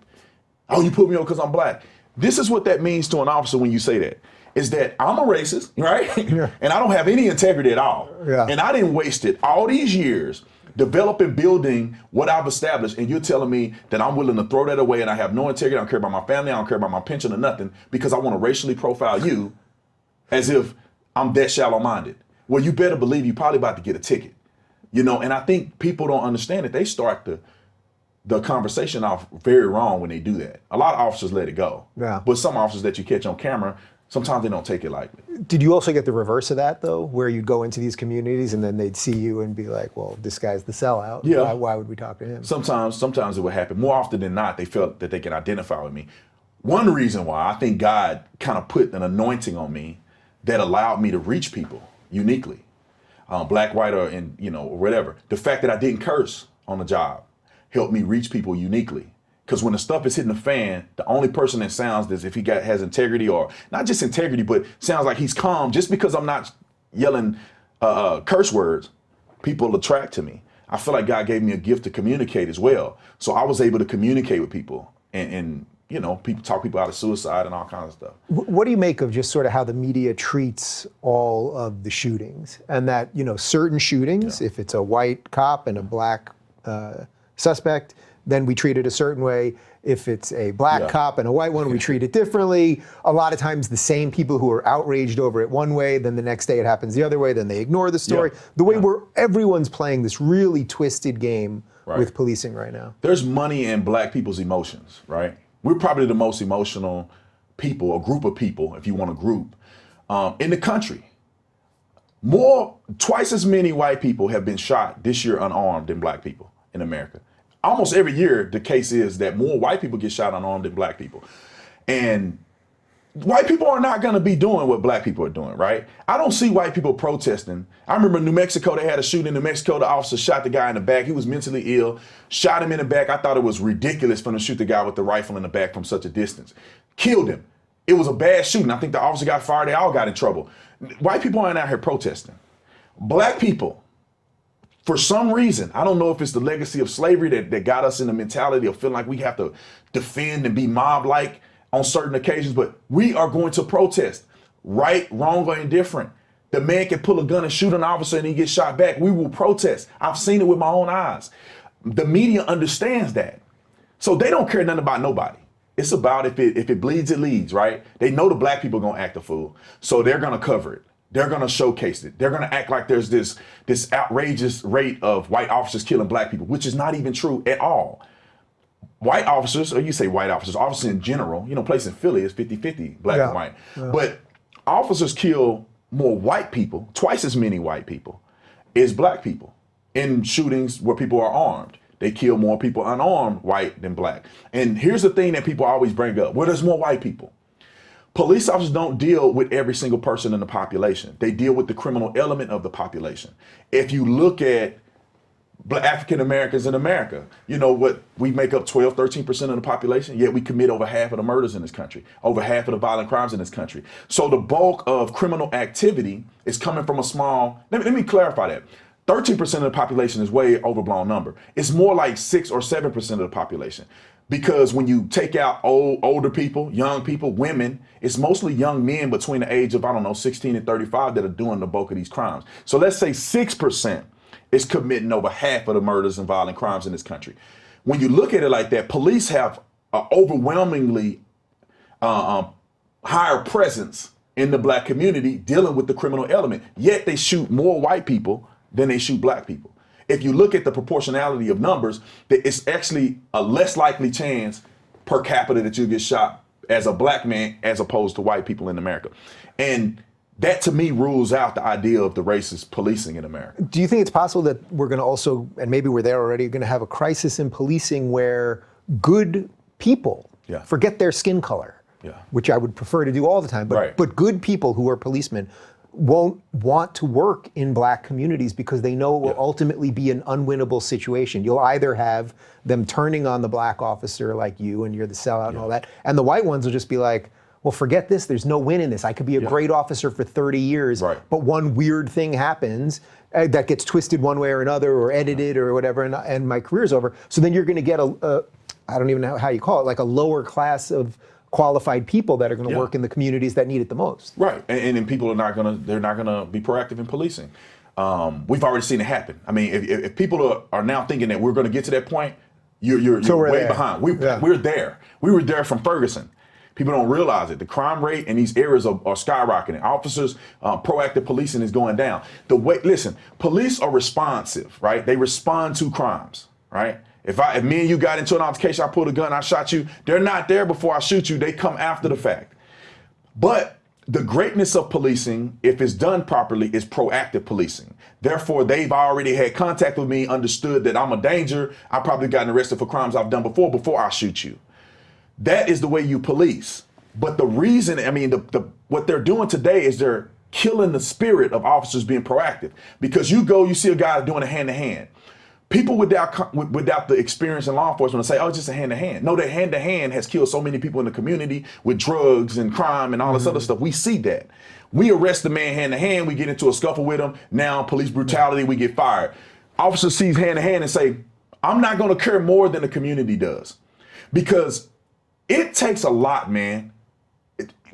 Oh, you put me over because I'm black. This is what that means to an officer when you say that, is that I'm a racist, right? Yeah. And I don't have any integrity at all. Yeah. And I didn't waste it all these years developing, building what I've established, and you're telling me that I'm willing to throw that away and I have no integrity, I don't care about my family, I don't care about my pension or nothing, because I want to racially profile you as if I'm that shallow-minded. Well, you better believe you're probably about to get a ticket. You know, and I think people don't understand that they start the conversation off very wrong when they do that. A lot of officers let it go. Yeah. But some officers that you catch on camera, sometimes they don't take it lightly. Did you also get the reverse of that, though, where you'd go into these communities and then they'd see you and be like, well, this guy's the sellout. Yeah. Why would we talk to him? Sometimes it would happen. More often than not, they felt that they can identify with me. One reason why I think God kind of put an anointing on me that allowed me to reach people uniquely, black, white, or whatever. The fact that I didn't curse on the job helped me reach people uniquely. Because when the stuff is hitting the fan, the only person that sounds as if he has integrity, or not just integrity, but sounds like he's calm, just because I'm not yelling curse words, people attract to me. I feel like God gave me a gift to communicate as well. So I was able to communicate with people and talk people out of suicide and all kinds of stuff. What do you make of just sort of how the media treats all of the shootings, and that, certain shootings, if it's a white cop and a black suspect, then we treat it a certain way. If it's a black cop and a white one, we treat it differently. A lot of times the same people who are outraged over it one way, then the next day it happens the other way, then they ignore the story. The way where everyone's playing this really twisted game with policing right now. There's money in black people's emotions, right? We're probably the most emotional people, a group of people, if you want a group, in the country. Twice as many white people have been shot this year unarmed than black people in America. Almost every year, the case is that more white people get shot unarmed than black people. And white people are not going to be doing what black people are doing, right? I don't see white people protesting. I remember in New Mexico, they had a shooting in New Mexico. The officer shot the guy in the back. He was mentally ill, shot him in the back. I thought it was ridiculous for him to shoot the guy with the rifle in the back from such a distance. Killed him. It was a bad shooting. I think the officer got fired. They all got in trouble. White people aren't out here protesting. Black people, for some reason, I don't know if it's the legacy of slavery that got us in the mentality of feeling like we have to defend and be mob-like on certain occasions, but we are going to protest. Right, wrong, or indifferent. The man can pull a gun and shoot an officer and he gets shot back. We will protest. I've seen it with my own eyes. The media understands that. So they don't care nothing about nobody. It's about if it bleeds, it leads, right? They know the black people are gonna act a fool. So they're gonna cover it. They're gonna showcase it. They're gonna act like there's this outrageous rate of white officers killing black people, which is not even true at all. White officers, or you say white officers in general, place in Philly is 50-50, black and white. Yeah. But officers kill more white people, twice as many white people, as black people in shootings where people are armed. They kill more people unarmed, white than black. And here's the thing that people always bring up, well, there's more white people. Police officers don't deal with every single person in the population. They deal with the criminal element of the population. If you look at African Americans in America, we make up 12, 13% of the population, yet we commit over half of the murders in this country, over half of the violent crimes in this country. So the bulk of criminal activity is coming from a small, let me clarify that. 13% of the population is way overblown number. It's more like 6 or 7% of the population. Because when you take out older people, young people, women, it's mostly young men between the age of, 16 and 35 that are doing the bulk of these crimes. So let's say 6% is committing over half of the murders and violent crimes in this country. When you look at it like that, police have an overwhelmingly higher presence in the black community dealing with the criminal element, yet they shoot more white people than they shoot black people. If you look at the proportionality of numbers, it's actually a less likely chance per capita that you get shot as a black man as opposed to white people in America. And that to me rules out the idea of the racist policing in America. Do you think it's possible that we're going to also, and maybe we're there already, going to have a crisis in policing where good people forget their skin color, which I would prefer to do all the time, but good people who are policemen won't want to work in black communities because they know it will ultimately be an unwinnable situation. You'll either have them turning on the black officer like you and you're the sellout and all that, and the white ones will just be like, well, forget this, there's no win in this. I could be a great officer for 30 years, but one weird thing happens that gets twisted one way or another or edited or whatever, and my career's over. So then you're gonna get I don't even know how you call it, like a lower class of qualified people that are going to work in the communities that need it the most. Right, and people they're not going to be proactive in policing. We've already seen it happen. I mean, if people are now thinking that we're going to get to that point, you're way behind. We're there. We were there from Ferguson. People don't realize it. The crime rate in these areas are skyrocketing. Officers, proactive policing is going down. Listen, police are responsive, right? They respond to crimes, right? If me and you got into an altercation, I pulled a gun, I shot you, they're not there before I shoot you, they come after the fact. But the greatness of policing, if it's done properly, is proactive policing. Therefore, they've already had contact with me, understood that I'm a danger, I've probably gotten arrested for crimes I've done before I shoot you. That is the way you police. But the reason, what they're doing today is they're killing the spirit of officers being proactive. Because you see a guy doing a hand-to-hand. People without the experience in law enforcement will say, oh, it's just a hand-to-hand. No, that hand-to-hand has killed so many people in the community with drugs and crime and all this other stuff. We see that. We arrest the man hand-to-hand, we get into a scuffle with him. Now, police brutality, we get fired. Officer sees hand-to-hand and say, I'm not going to care more than the community does. Because it takes a lot, man,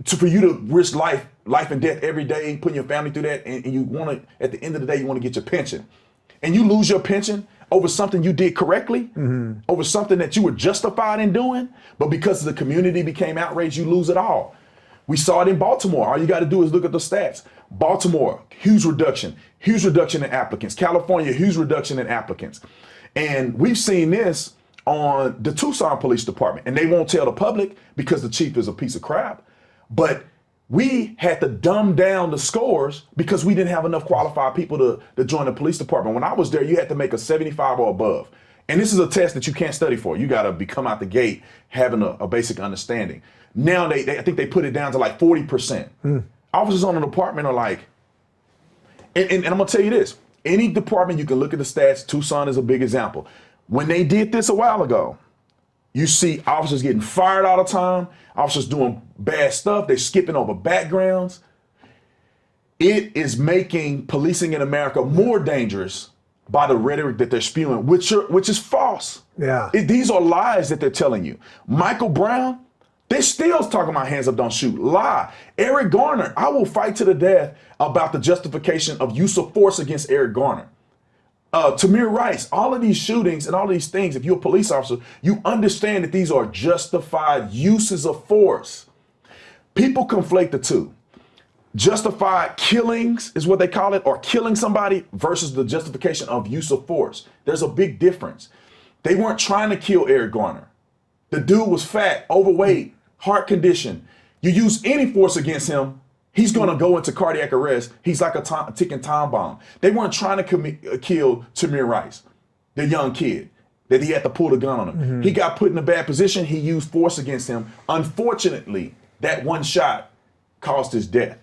for you to risk life and death every day, putting your family through that, and you want to, at the end of the day, you want to get your pension. And you lose your pension over something you did correctly, over something that you were justified in doing, but because the community became outraged, you lose it all. We saw it in Baltimore. All you got to do is look at the stats. Baltimore, huge reduction in applicants. California, huge reduction in applicants. And we've seen this on the Tucson Police Department, and they won't tell the public because the chief is a piece of crap, but we had to dumb down the scores because we didn't have enough qualified people to join the police department. When I was there, you had to make a 75 or above. And this is a test that you can't study for. You got to come out the gate having a basic understanding. Now, I think they put it down to like 40%. Officers on the department are like, and I'm going to tell you this, any department, you can look at the stats. Tucson is a big example. When they did this a while ago, you see officers getting fired all the time, officers doing bad stuff, they're skipping over backgrounds. It is making policing in America more dangerous by the rhetoric that they're spewing, which is false. These are lies that they're telling you. Michael Brown, They're still talking about hands up, don't shoot. Lie. Eric Garner, I will fight to the death about the justification of use of force against Eric Garner. Tamir Rice, all of these shootings and all these things, if you're a police officer, you understand that these are justified uses of force. People conflate the two. Justified killings is what they call it, or killing somebody versus the justification of use of force. There's a big difference. They weren't trying to kill Eric Garner. The dude was fat, overweight, heart condition. You use any force against him, he's going to go into cardiac arrest. He's like a ticking time bomb. They weren't trying to kill Tamir Rice, the young kid, that he had to pull the gun on him. He got put in a bad position. He used force against him. Unfortunately, that one shot caused his death.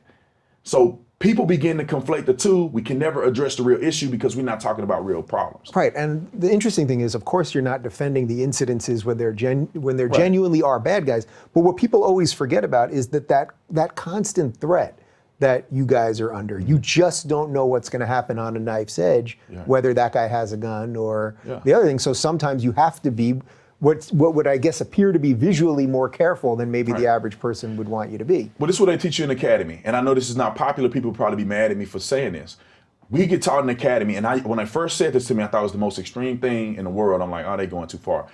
So people begin to conflate the two. We can never address the real issue because we're not talking about real problems. Right, and the interesting thing is, of course, you're not defending the incidences when they're genuinely are bad guys. But what people always forget about is that constant threat that you guys are under. You just don't know what's going to happen on a knife's edge, whether that guy has a gun or the other thing. So sometimes you have to be what would, I guess, appear to be visually more careful than maybe the average person would want you to be. Well, this is what they teach you in academy. And I know this is not popular. People will probably be mad at me for saying this. We get taught in academy, and when I first said this to me, I thought it was the most extreme thing in the world. I'm like, oh, they going too far.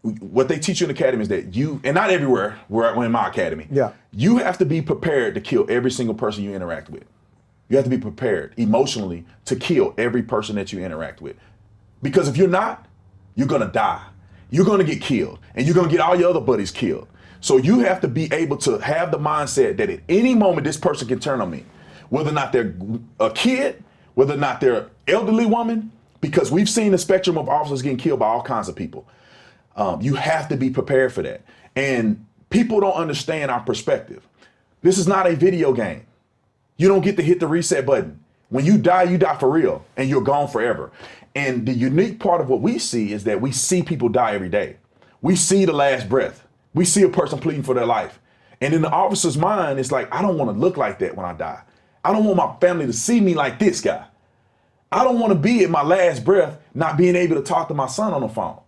What they teach you in academy is that you, and not everywhere, we're in my academy, you have to be prepared to kill every single person you interact with. You have to be prepared emotionally to kill every person that you interact with. Because if you're not, you're going to die. You're going to get killed, and you're going to get all your other buddies killed. So you have to be able to have the mindset that at any moment this person can turn on me, whether or not they're a kid, whether or not they're an elderly woman, because we've seen the spectrum of officers getting killed by all kinds of people. You have to be prepared for that. And people don't understand our perspective. This is not a video game. You don't get to hit the reset button. When you die for real, and you're gone forever. And the unique part of what we see is that we see people die every day. We see the last breath. We see a person pleading for their life. And in the officer's mind, it's like, I don't want to look like that when I die. I don't want my family to see me like this guy. I don't want to be at my last breath not being able to talk to my son on the phone.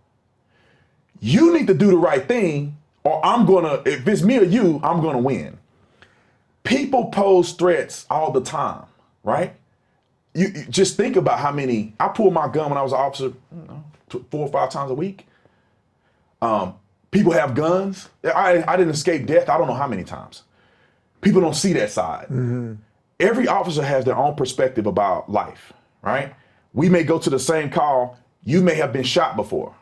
You need to do the right thing, or if it's me or you, I'm going to win. People pose threats all the time, right? You just think about how many. I pulled my gun when I was an officer 4 or 5 times a week. People have guns. I didn't escape death. I don't know how many times. People don't see that side. Every officer has their own perspective about life, right? We may go to the same call. You may have been shot before.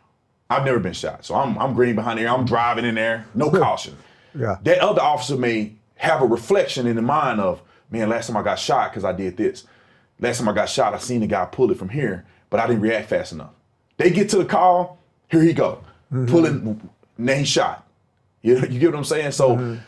I've never been shot. So I'm green behind the ear. I'm driving in there, no caution. That other officer may have a reflection in the mind of, man, last time I got shot because I did this. Last time I got shot, I seen the guy pull it from here, but I didn't react fast enough. They get to the call, here he go, pulling, now he's shot. You get what I'm saying? So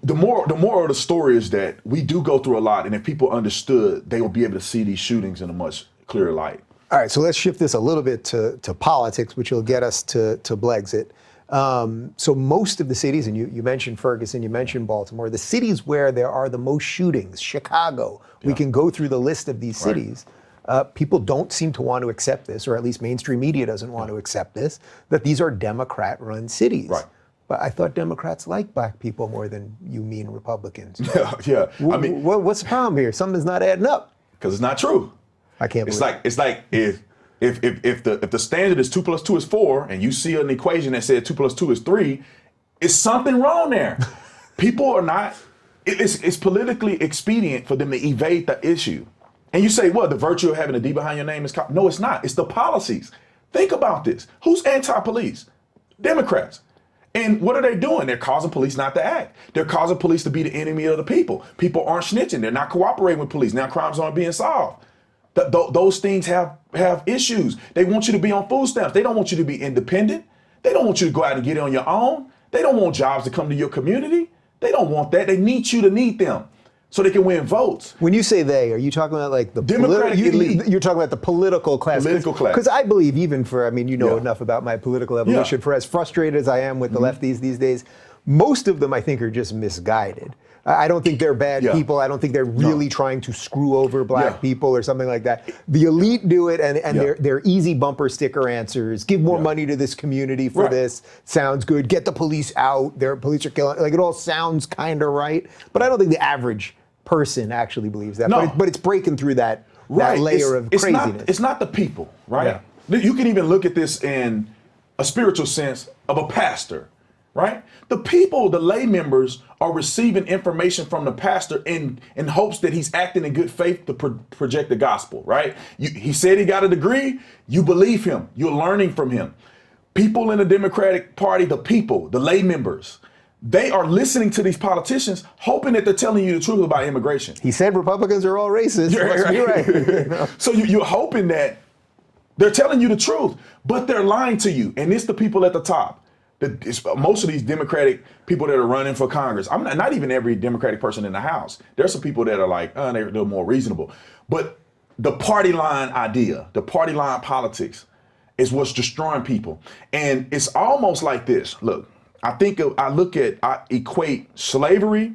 the moral of the story is that we do go through a lot, and if people understood, they will be able to see these shootings in a much clearer light. All right, so let's shift this a little bit to politics, which will get us to Brexit. So most of the cities, and you mentioned Ferguson, you mentioned Baltimore, the cities where there are the most shootings, Chicago, we can go through the list of these cities. People don't seem to want to accept this, or at least mainstream media doesn't want to accept this, that these are Democrat-run cities. But I thought Democrats like black people more than you mean Republicans. I mean, what's the problem here? Something's not adding up. Because it's not true. I can't believe it's like if the standard is 2 + 2 is 4, and you see an equation that says 2 + 2 is 3, it's something wrong there. People are not. It's politically expedient for them to evade the issue. And you say, well, the virtue of having a D behind your name is no, it's not. It's the policies. Think about this. Who's anti-police? Democrats. And what are they doing? They're causing police not to act. They're causing police to be the enemy of the people. People aren't snitching. They're not cooperating with police. Now crimes aren't being solved. Those things have issues. They want you to be on food stamps. They don't want you to be independent. They don't want you to go out and get it on your own. They don't want jobs to come to your community. They don't want that. They need you to need them so they can win votes. When you say they, are you talking about like the Democratic elite? You're talking about the political class. Political class. Because I believe, even for, you know enough about my political evolution, for as frustrated as I am with the lefties these days, Most of them, I think, are just misguided. I don't think they're bad people. I don't think they're really trying to screw over black people or something like that. The elite do it, and they're easy bumper sticker answers. Give more money to this community for this. Sounds good. Get the police out. Their police are killing. Like, it all sounds kind of right, but I don't think the average person actually believes that. No. But it's breaking through that layer of craziness. It's not the people, right? Yeah. You can even look at this in a spiritual sense of a pastor, right? The people, the lay members, are receiving information from the pastor in hopes that he's acting in good faith to project the gospel, right? He said he got a degree. You believe him. You're learning from him. People in the Democratic Party, the people, the lay members, they are listening to these politicians, hoping that they're telling you the truth about immigration. He said Republicans are all racist. Right. So you're hoping that they're telling you the truth, but they're lying to you. And it's the people at the top. Most of these Democratic people that are running for Congress, I'm not even every Democratic person in the House. There's some people that are like, they're more reasonable. But the party line idea, the party line politics is what's destroying people. And it's almost like this. Look, I equate slavery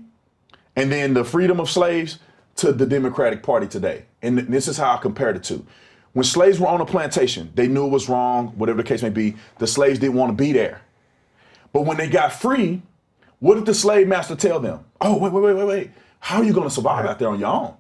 and then the freedom of slaves to the Democratic Party today. And this is how I compare the two. When slaves were on a plantation, they knew it was wrong, whatever the case may be. The slaves didn't want to be there. But when they got free, what did the slave master tell them? Oh, wait. How are you going to survive out there on your own?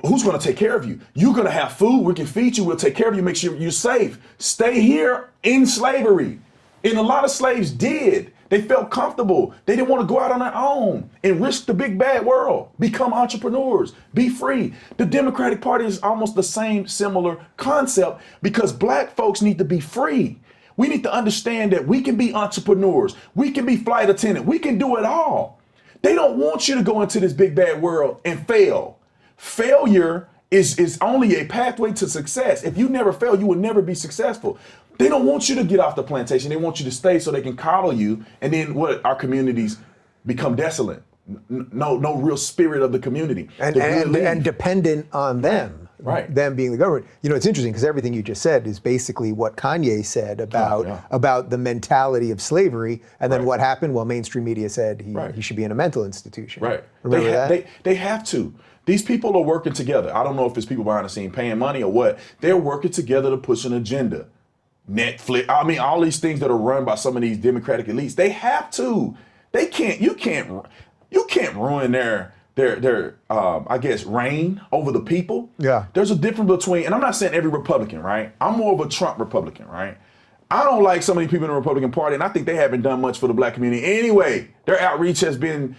Who's going to take care of you? You're going to have food. We can feed you. We'll take care of you. Make sure you're safe. Stay here in slavery. And a lot of slaves did. They felt comfortable. They didn't want to go out on their own and risk the big bad world. Become entrepreneurs. Be free. The Democratic Party is almost the same similar concept because black folks need to be free. We need to understand that we can be entrepreneurs. We can be flight attendant. We can do it all. They don't want you to go into this big bad world and fail. Failure is only a pathway to success. If you never fail, you will never be successful. They don't want you to get off the plantation. They want you to stay so they can coddle you. And then our communities become desolate. No real spirit of the community. And dependent on them. Right. Them being the government. You know, it's interesting because everything you just said is basically what Kanye said about the mentality of slavery. And then what happened? Well, mainstream media said he should be in a mental institution. Right. Remember that? They have to. These people are working together. I don't know if it's people behind the scene paying money or what. They're working together to push an agenda. Netflix, all these things that are run by some of these Democratic elites, they have to. You can't ruin their reign over the people. Yeah. There's a difference between, and I'm not saying every Republican, right? I'm more of a Trump Republican, right? I don't like some of these people in the Republican Party, and I think they haven't done much for the black community anyway. Their outreach has been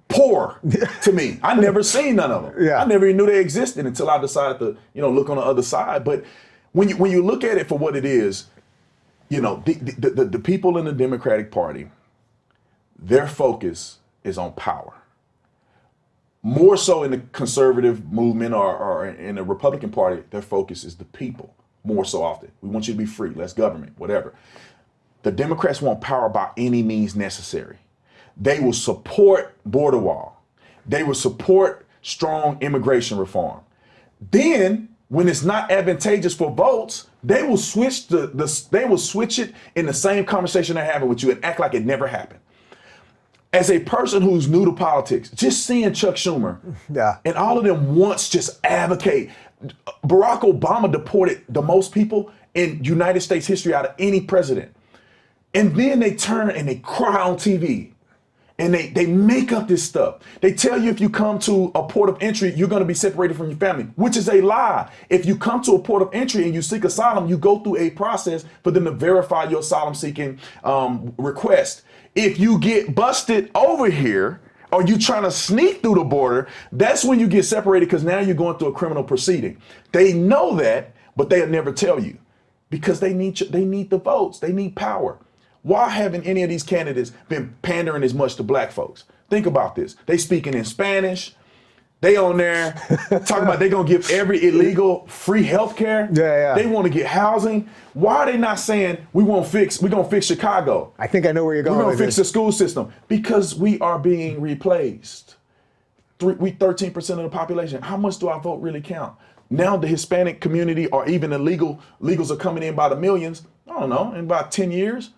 poor to me. I never seen none of them. Yeah. I never even knew they existed until I decided to, look on the other side. But when you look at it for what it is, the people in the Democratic Party, their focus is on power. More so in the conservative movement or in the Republican Party, their focus is the people more so often. We want you to be free, less government, whatever. The Democrats want power by any means necessary. They will support border wall. They will support strong immigration reform. Then, when it's not advantageous for votes, they will switch they will switch it in the same conversation they're having with you and act like it never happened. As a person who's new to politics, just seeing Chuck Schumer and all of them once just advocate. Barack Obama deported the most people in United States history out of any president. And then they turn and they cry on TV. And they make up this stuff. They tell you if you come to a port of entry, you're going to be separated from your family, which is a lie. If you come to a port of entry and you seek asylum, you go through a process for them to verify your asylum seeking request. If you get busted over here or you trying to sneak through the border, that's when you get separated because now you're going through a criminal proceeding. They know that, but they'll never tell you because they need the votes. They need power. Why haven't any of these candidates been pandering as much to black folks? Think about this. They speaking in Spanish. They on there talking about they gonna give every illegal free health care. Yeah. They want to get housing. Why are they not saying we're gonna fix Chicago? I think I know where you're going. We're gonna fix the school system because we are being replaced. We 13% of the population. How much do our vote really count? Now the Hispanic community or even the legals are coming in by the millions. I don't know, in about 10 years.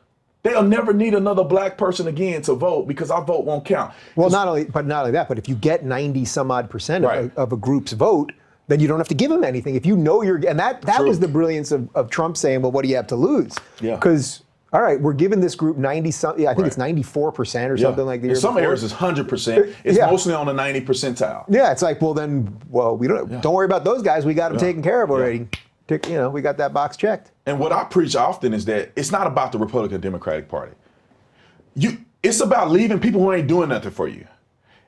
They'll never need another black person again to vote because our vote won't count. Well, not only that, but if you get 90 some odd percent of a group's vote, then you don't have to give them anything. If you know and that was the brilliance of Trump saying, well, what do you have to lose? Yeah. Because, all right, we're giving this group 90 something, I think it's 94% or something like the year In some before. areas it's 100%. It's mostly on the 90 percentile. Yeah, it's like, well, we don't worry about those guys. We got them taken care of already. We got that box checked. And what I preach often is that it's not about the Republican Democratic Party. It's about leaving people who ain't doing nothing for you.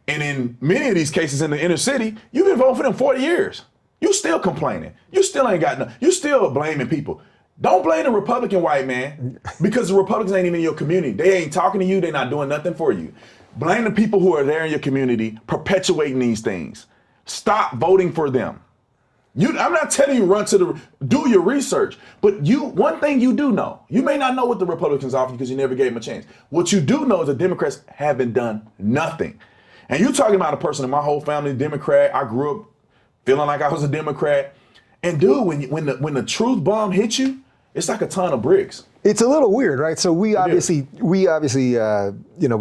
And in many of these cases in the inner city, you've been voting for them 40 years. You still complaining. You still ain't got nothing. You still blaming people. Don't blame the Republican white man because the Republicans ain't even in your community. They ain't talking to you. They're not doing nothing for you. Blame the people who are there in your community perpetuating these things. Stop voting for them. I'm not telling you do your research, but one thing you do know, you may not know what the Republicans offer because you never gave them a chance. What you do know is the Democrats haven't done nothing. And you're talking about a person in my whole family, Democrat. I grew up feeling like I was a Democrat. And dude, when the truth bomb hits you, it's like a ton of bricks. It's a little weird, right? So we obviously, we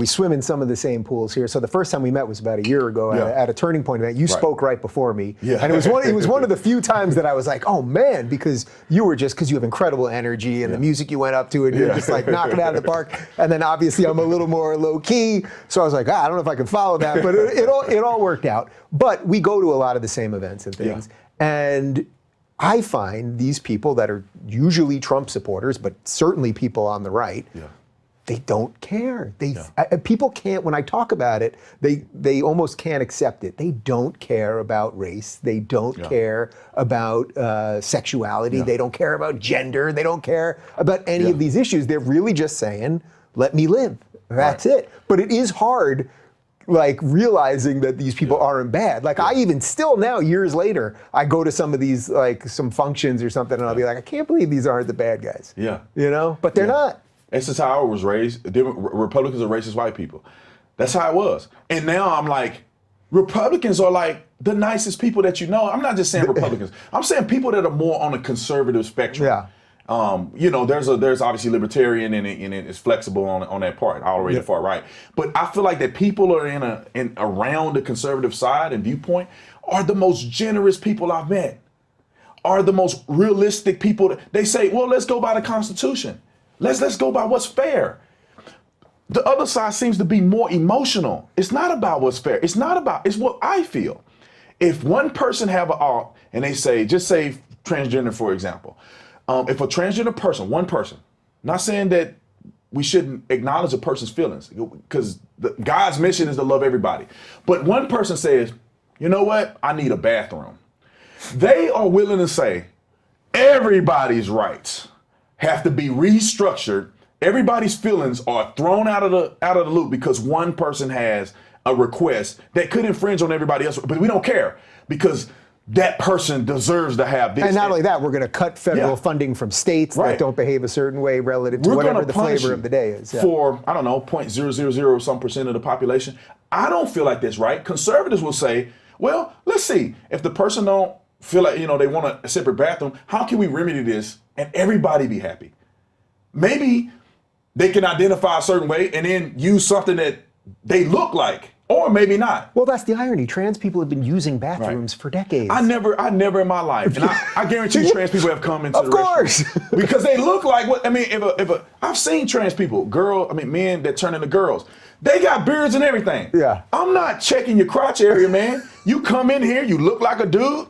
swim in some of the same pools here. So the first time we met was about a year ago at a Turning Point event. You spoke right before me, and it was one of the few times that I was like, oh man, because you have incredible energy and the music you went up to, and you're just like knocking it out of the park. And then obviously I'm a little more low key, so I was like, I don't know if I can follow that, but it all worked out. But we go to a lot of the same events and things, and I find these people that are usually Trump supporters, but certainly people on the right, they don't care. People can't, when I talk about it, they almost can't accept it. They don't care about race. They don't care about sexuality. They don't care about gender. They don't care about any of these issues. They're really just saying, let me live. That's it. But it is hard, like, realizing that these people aren't bad. Like, I even still now, years later, I go to some of these, like, some functions or something, and I'll be like, I can't believe these aren't the bad guys. Yeah. You know? But they're not. That's just how I was raised. Republicans are racist white people. That's how it was. And now I'm like, Republicans are like the nicest people that you know. I'm not just saying Republicans. I'm saying people that are more on the conservative spectrum. Yeah. There's obviously libertarian and it's flexible on that part, all the way to far right. But I feel like that people are in around the conservative side and viewpoint are the most generous people I've met, are the most realistic people. They say, well, let's go by the Constitution. Let's go by what's fair. The other side seems to be more emotional. It's not about what's fair. It's what I feel. If one person have an alt and they say, just say transgender, for example. If a transgender person, one person, not saying that we shouldn't acknowledge a person's feelings, because God's mission is to love everybody. But one person says, you know what? I need a bathroom. They are willing to say everybody's rights have to be restructured. Everybody's feelings are thrown out of the loop because one person has a request that could infringe on everybody else, but we don't care because that person deserves to have this. And not only that, we're going to cut federal funding from states that don't behave a certain way relative to whatever the flavor of the day is. For, I don't know, 0.000 some percent of the population. I don't feel like that's right. Conservatives will say, well, let's see. If the person don't feel like, they want a separate bathroom, how can we remedy this and everybody be happy? Maybe they can identify a certain way and then use something that they look like. Or maybe not. Well, that's the irony. Trans people have been using bathrooms for decades. I never in my life, and I guarantee trans people have come into the restroom because they look like what I mean. I've seen trans people, men that turn into girls. They got beards and everything. Yeah. I'm not checking your crotch area, man. You come in here, you look like a dude.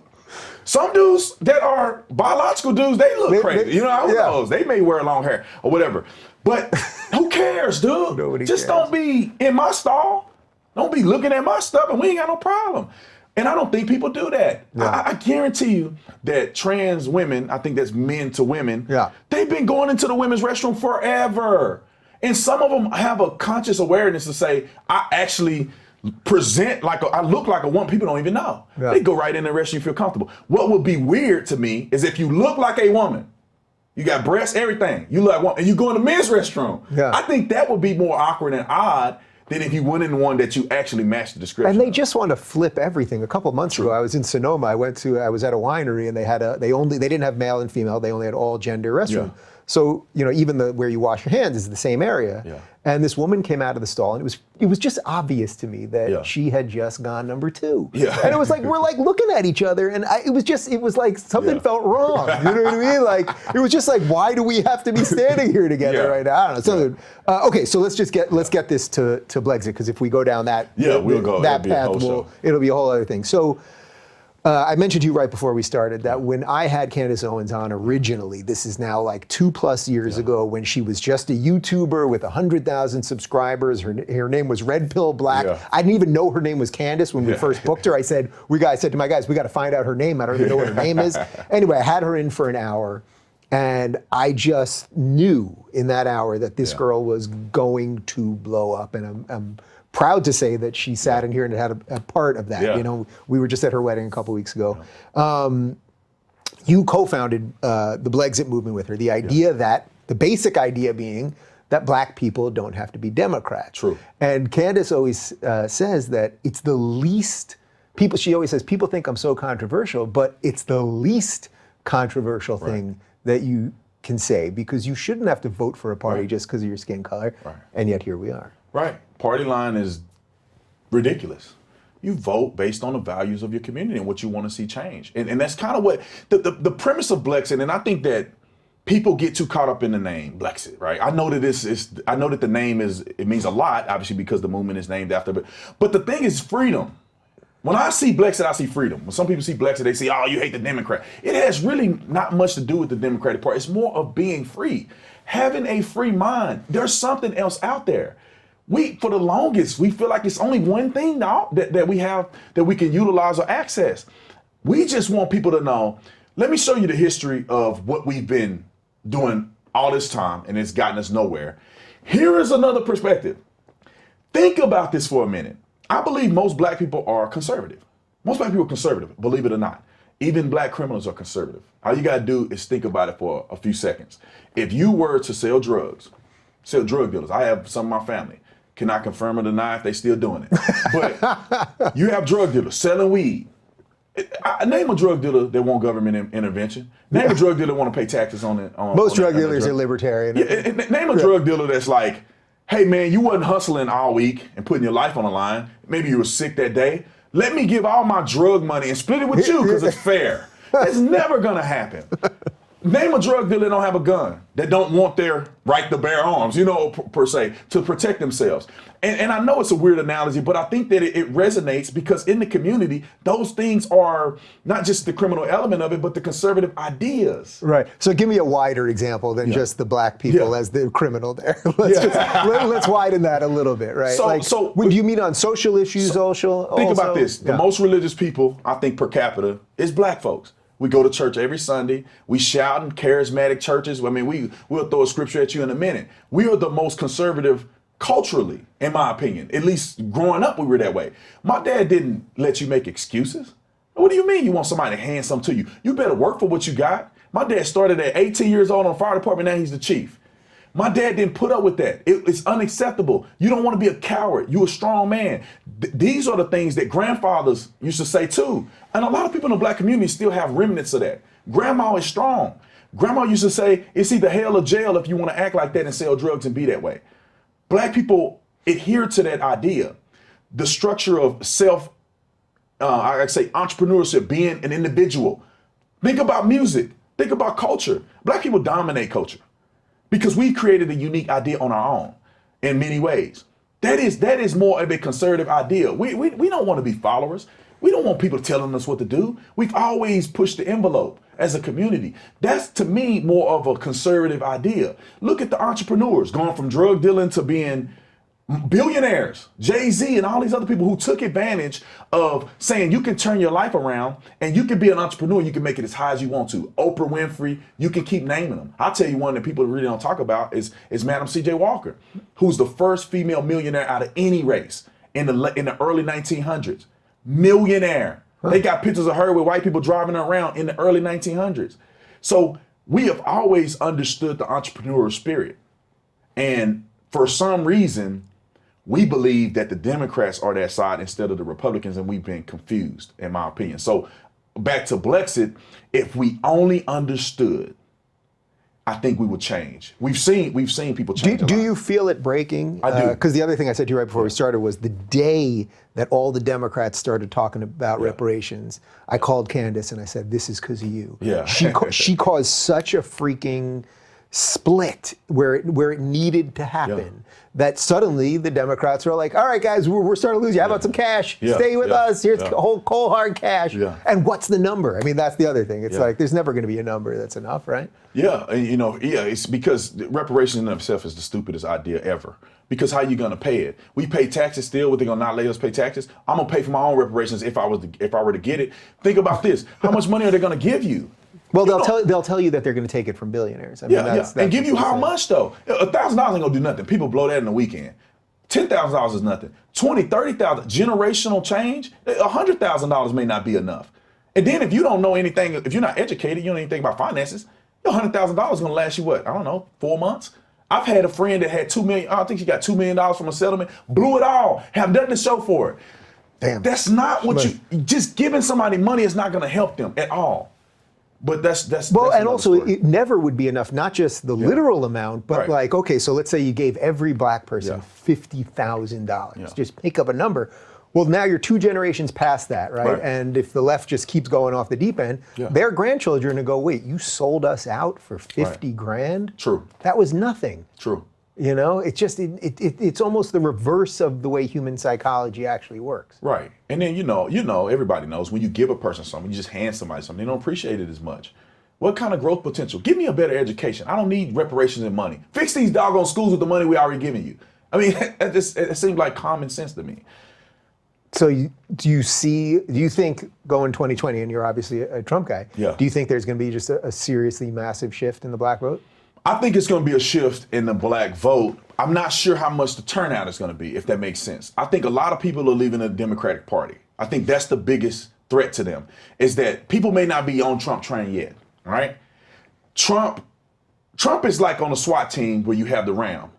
Some dudes that are biological dudes, they look crazy. Who knows? They may wear long hair or whatever. But who cares, dude? Nobody Just cares. don't be in my stall. Don't be looking at my stuff and we ain't got no problem. And I don't think people do that. Yeah. I guarantee you that trans women, I think that's men to women, they've been going into the women's restroom forever. And some of them have a conscious awareness to say, I actually present I look like a woman. People don't even know. Yeah. They go right in the restroom and feel comfortable. What would be weird to me is if you look like a woman, you got breasts, everything, you look like one, and you go in the men's restroom. Yeah. I think that would be more awkward and odd than if you went in one that you actually matched the description. And they just want to flip everything. A couple of months ago, I was in Sonoma. I was at a winery, and they didn't have male and female. They only had all gender restroom. So, even where you wash your hands is the same area. Yeah. And this woman came out of the stall, and it was just obvious to me that she had just gone number 2. Yeah. And it was like, we're like looking at each other, and it was like something felt wrong. You know what I mean? Like, it was just like, why do we have to be standing here together right now? I don't know. Okay, so let's get this to Blexit, because if we go down that we'll go that path, it'll be a whole other thing. So. I mentioned to you right before we started that when I had Candace Owens on originally, this is now like 2+ years ago, when she was just a YouTuber with 100,000 subscribers. Her name was Red Pill Black. Yeah. I didn't even know her name was Candace when we first booked her. I said to my guys, we got to find out her name. I don't even know what her name is. Anyway, I had her in for an hour, and I just knew in that hour that this girl was going to blow up, and I'm proud to say that she sat in here and had a part of that. Yeah. We were just at her wedding a couple weeks ago. You co-founded the Blexit movement with her. The idea the basic idea being that black people don't have to be Democrats. True. And Candace always says that it's the least, she always says, people think I'm so controversial, but it's the least controversial thing that you can say, because you shouldn't have to vote for a party just because of your skin color. Right. And yet here we are. Right. Party line is ridiculous. You vote based on the values of your community and what you want to see change. And that's kind of what the premise of Blexit, and I think that people get too caught up in the name Blexit, right? I know that I know that the name it means a lot, obviously, because the movement is named after, but the thing is freedom. When I see Blexit, I see freedom. When some people see Blexit, they say, oh, you hate the Democrat. It has really not much to do with the Democratic Party. It's more of being free. Having a free mind. There's something else out there. For the longest, we feel like it's only one thing now that we have that we can utilize or access. We just want people to know, let me show you the history of what we've been doing all this time, and it's gotten us nowhere. Here is another perspective. Think about this for a minute. I believe most black people are conservative. Most black people are conservative, believe it or not. Even black criminals are conservative. All you gotta do is think about it for a few seconds. If you were to sell drug dealers, I have some of my family, cannot confirm or deny if they still doing it. But you have drug dealers selling weed. Name a drug dealer that want government intervention. Name a drug dealer that want to pay taxes on it. Most drug dealers are libertarian. Name a drug dealer that's like, hey man, you wasn't hustling all week and putting your life on the line. Maybe you were sick that day. Let me give all my drug money and split it with you because it's fair. It's never gonna happen. Name a drug dealer that don't have a gun, that don't want their right to bear arms, per se, to protect themselves. And I know it's a weird analogy, but I think that it resonates because in the community, those things are not just the criminal element of it, but the conservative ideas. Right. So give me a wider example than just the black people as the criminal there. Let's widen that a little bit, right? Do you mean on social issues also? Think about this. The most religious people, I think, per capita, is black folks. We go to church every Sunday. We shout in charismatic churches. I mean, we'll throw a scripture at you in a minute. We are the most conservative culturally, in my opinion. At least growing up, we were that way. My dad didn't let you make excuses. What do you mean you want somebody to hand something to you? You better work for what you got. My dad started at 18 years old on the fire department. Now he's the chief. My dad didn't put up with that. It's unacceptable. You don't want to be a coward. You're a strong man. These are the things that grandfathers used to say too. And a lot of people in the black community still have remnants of that. Grandma is strong. Grandma used to say, it's either hell or jail if you want to act like that and sell drugs and be that way. Black people adhere to that idea. The structure of entrepreneurship, being an individual. Think about music. Think about culture. Black people dominate culture because we created a unique idea on our own in many ways. That is more of a conservative idea. We don't want to be followers. We don't want people telling us what to do. We've always pushed the envelope as a community. That's, to me, more of a conservative idea. Look at the entrepreneurs going from drug dealing to being billionaires, Jay-Z and all these other people who took advantage of saying you can turn your life around and you can be an entrepreneur. You can make it as high as you want to. Oprah Winfrey, you can keep naming them. I'll tell you one that people really don't talk about is Madam C.J. Walker, who's the first female millionaire out of any race in the early 1900s. Millionaire. They got pictures of her with white people driving her around in the early 1900s. So we have always understood the entrepreneurial spirit. And for some reason, we believe that the Democrats are that side instead of the Republicans, and we've been confused, in my opinion. So back to Blexit, if we only understood I think we would change. We've seen people change. Do you feel it breaking? I do. Because the other thing I said to you right before we started was the day that all the Democrats started talking about reparations, I called Candace and I said, "This is because of you." Yeah. She caused such a freaking split where it needed to happen that suddenly the Democrats were like, "All right, guys, we're starting to lose you. How about some cash? Stay with us. Here's whole cold hard cash." Yeah. And what's the number? I mean, that's the other thing. It's like there's never going to be a number that's enough, right? Yeah, and it's because reparations in itself is the stupidest idea ever. Because how you gonna pay it? We pay taxes still. What, they gonna not let us pay taxes? I'm gonna pay for my own reparations if I were to get it. Think about this: how much money are they gonna give you? Well, they'll tell you that they're going to take it from billionaires. I mean, that's and give you how much though? $1,000 ain't gonna do nothing. People blow that in the weekend. $10,000 is nothing. $20,000, $30,000 generational change. $100,000 may not be enough. And then if you don't know anything, if you're not educated, you don't know anything about finances, $100,000 is gonna last you what? I don't know, 4 months. I've had a friend that had $2 million. I think she got $2 million from a settlement, blew it all, have nothing to show for it. Damn. That's not what just giving somebody money is not gonna help them at all. But that's well, that's and also story. it never would be enough. Not just the literal amount, but like, okay, so let's say you gave every black person $50,000. Just pick up a number. Well, now you're 2 generations past that, right? And if the left just keeps going off the deep end, their grandchildren are going to go, "Wait, you sold us out for 50 grand? True. That was nothing." True. You know, it's just it's almost the reverse of the way human psychology actually works. Right. And then everybody knows when you give a person something, you just hand somebody something, they don't appreciate it as much. What kind of growth potential? Give me a better education. I don't need reparations and money. Fix these doggone schools with the money we already giving you. I mean, it seems like common sense to me. So do you think going 2020, and you're obviously a Trump guy, do you think there's going to be just a seriously massive shift in the black vote? I think it's going to be a shift in the black vote. I'm not sure how much the turnout is going to be, if that makes sense. I think a lot of people are leaving the Democratic Party. I think that's the biggest threat to them, is that people may not be on Trump train yet, right? Trump is like on a SWAT team where you have the ram.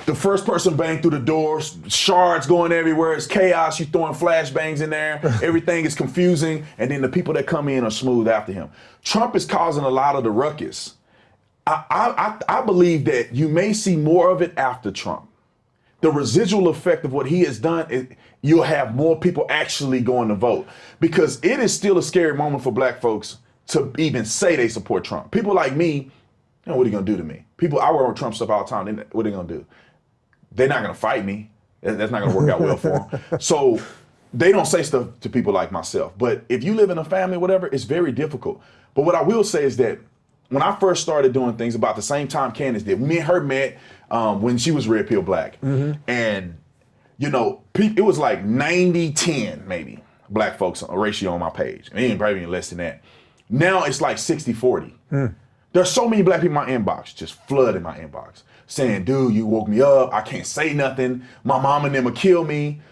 The first person banged through the doors, shards going everywhere, it's chaos, you throwing flashbangs in there, everything is confusing, and then the people that come in are smooth after him. Trump is causing a lot of the ruckus. I believe that you may see more of it after Trump. The residual effect of what he has done, you'll have more people actually going to vote, because it is still a scary moment for black folks to even say they support Trump. People like me, what are you gonna do to me? I wear on Trump stuff all the time. What are they gonna do? They're not gonna fight me. That's not gonna work out well for them. So they don't say stuff to people like myself. But if you live in a family, whatever, it's very difficult. But what I will say is that when I first started doing things about the same time Candace did, me and her met when she was Red Pill Black. And, it was like 90-10 maybe, black folks, a ratio on my page. And even probably less than that. Now it's like 60-40. There's so many black people in my inbox, just flooding my inbox, saying, "Dude, you woke me up. I can't say nothing. My mom and them will kill me."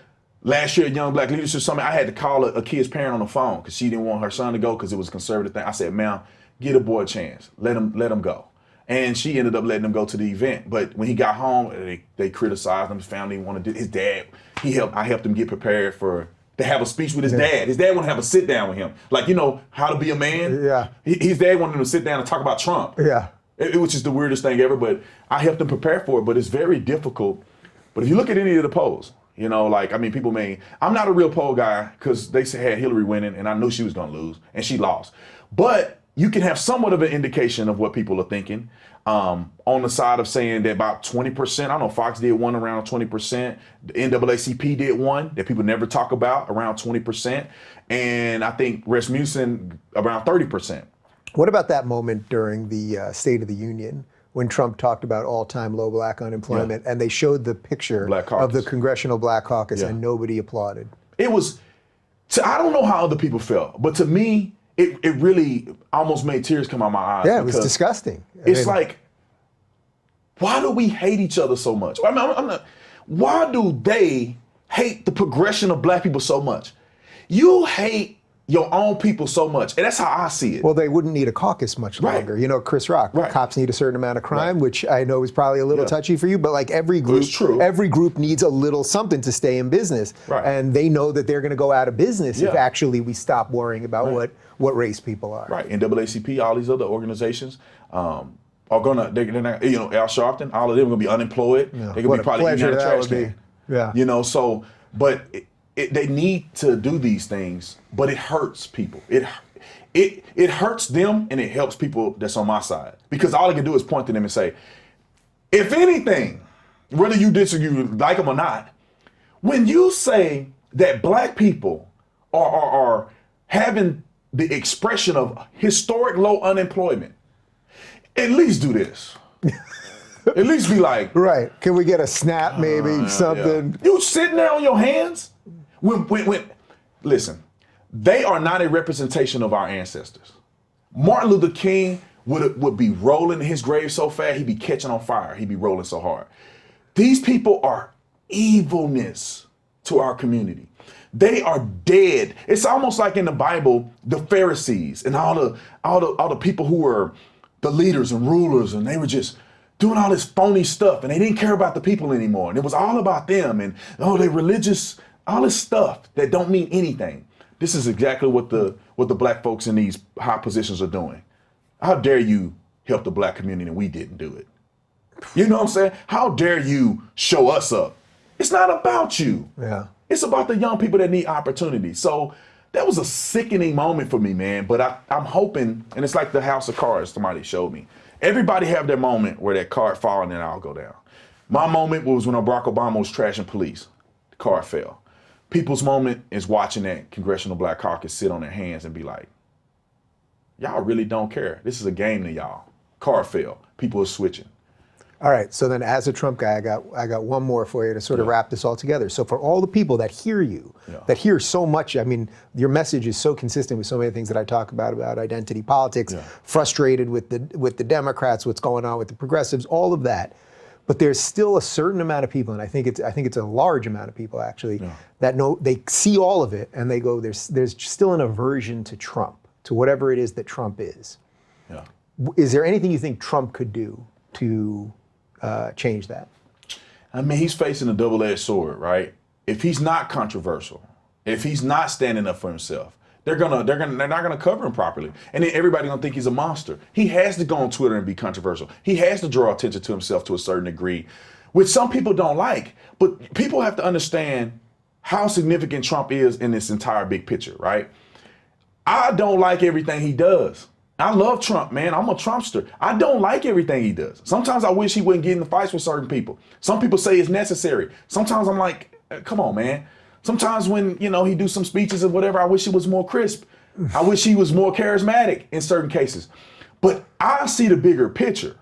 Last year at Young Black Leadership Summit, I had to call a kid's parent on the phone because she didn't want her son to go because it was a conservative thing. I said, "Ma'am, get a boy a chance. Let him go." And she ended up letting him go to the event. But when he got home, they criticized him. His family wanted to do his dad. I helped him get prepared to have a speech with his dad. His dad wanted to have a sit down with him. Like, how to be a man. Yeah. His dad wanted him to sit down and talk about Trump. Yeah. It was just the weirdest thing ever, but I helped him prepare for it. But it's very difficult. But if you look at any of the polls, people I'm not a real poll guy because they had Hillary winning and I knew she was going to lose and she lost. But you can have somewhat of an indication of what people are thinking on the side of saying that about 20%, I don't know, Fox did one around 20%, the NAACP did one that people never talk about, around 20%, and I think Rasmussen around 30%. What about that moment during the State of the Union when Trump talked about all-time low black unemployment and they showed the picture of the Congressional Black Caucus and nobody applauded? It was, I don't know how other people felt, but to me, it really almost made tears come out of my eyes. Yeah, it was disgusting. It's like, why do we hate each other so much? Why do they hate the progression of black people so much? You hate your own people so much, and that's how I see it. Well, they wouldn't need a caucus much longer. Chris Rock, cops need a certain amount of crime, which I know is probably a little touchy for you, but like every group needs a little something to stay in business. And they know that they're going to go out of business if actually we stop worrying about what race people are. Right, NAACP, all these other organizations, are gonna, they're not, Al Sharpton, all of them are gonna be unemployed. Yeah. They're gonna What be a probably eating out pleasure of that trash would be. can. Yeah. So, but they need to do these things, but it hurts people. It hurts them and it helps people that's on my side. Because all they can do is point to them and say, if anything, whether you disagree, like them or not, when you say that black people are having the expression of historic low unemployment, at least do this. At least be like, Right. Can we get a snap, maybe, something? yeah. You sitting there on your hands? Listen, they are not a representation of our ancestors. Martin Luther King would be rolling in his grave so fast, he'd be catching on fire. He'd be rolling so hard. These people are evilness to our community. They are dead. It's almost like in the Bible, the Pharisees and all the people who were the leaders and rulers, and they were just doing all this phony stuff, and they didn't care about the people anymore. And it was all about them, and they're religious, all this stuff that don't mean anything. This is exactly what the black folks in these high positions are doing. How dare you help the black community and we didn't do it? You know what I'm saying? How dare you show us up? It's not about you. Yeah. It's about the young people that need opportunity. So that was a sickening moment for me, man. But I'm hoping, and it's like the house of cards somebody showed me. Everybody have their moment where that card fall and then I'll go down. My moment was when Barack Obama was trashing police. The card fell. People's moment is watching that Congressional Black Caucus sit on their hands and be like, y'all really don't care. This is a game to y'all. Card fell. People are switching. All right, so then as a Trump guy, I got one more for you to sort of wrap this all together. So for all the people that hear you, that hear so much, I mean, your message is so consistent with so many things that I talk about identity politics, frustrated with the Democrats, what's going on with the progressives, all of that. But there's still a certain amount of people, and I think it's a large amount of people actually, that know, they see all of it and they go, there's still an aversion to Trump, to whatever it is that Trump is. Yeah. Is there anything you think Trump could do to change that? I mean, he's facing a double-edged sword, right? If he's not controversial, if he's not standing up for himself, they're not gonna cover him properly, and then everybody gonna think he's a monster. He has to go on Twitter and be controversial. He has to draw attention to himself to a certain degree, which some people don't like. But people have to understand how significant Trump is in this entire big picture, right? I don't like everything he does. I love Trump, man. I'm a Trumpster. I don't like everything he does. Sometimes I wish he wouldn't get in the fights with certain people. Some people say it's necessary. Sometimes I'm like, come on, man. Sometimes when, he do some speeches or whatever, I wish he was more crisp. I wish he was more charismatic in certain cases. But I see the bigger picture.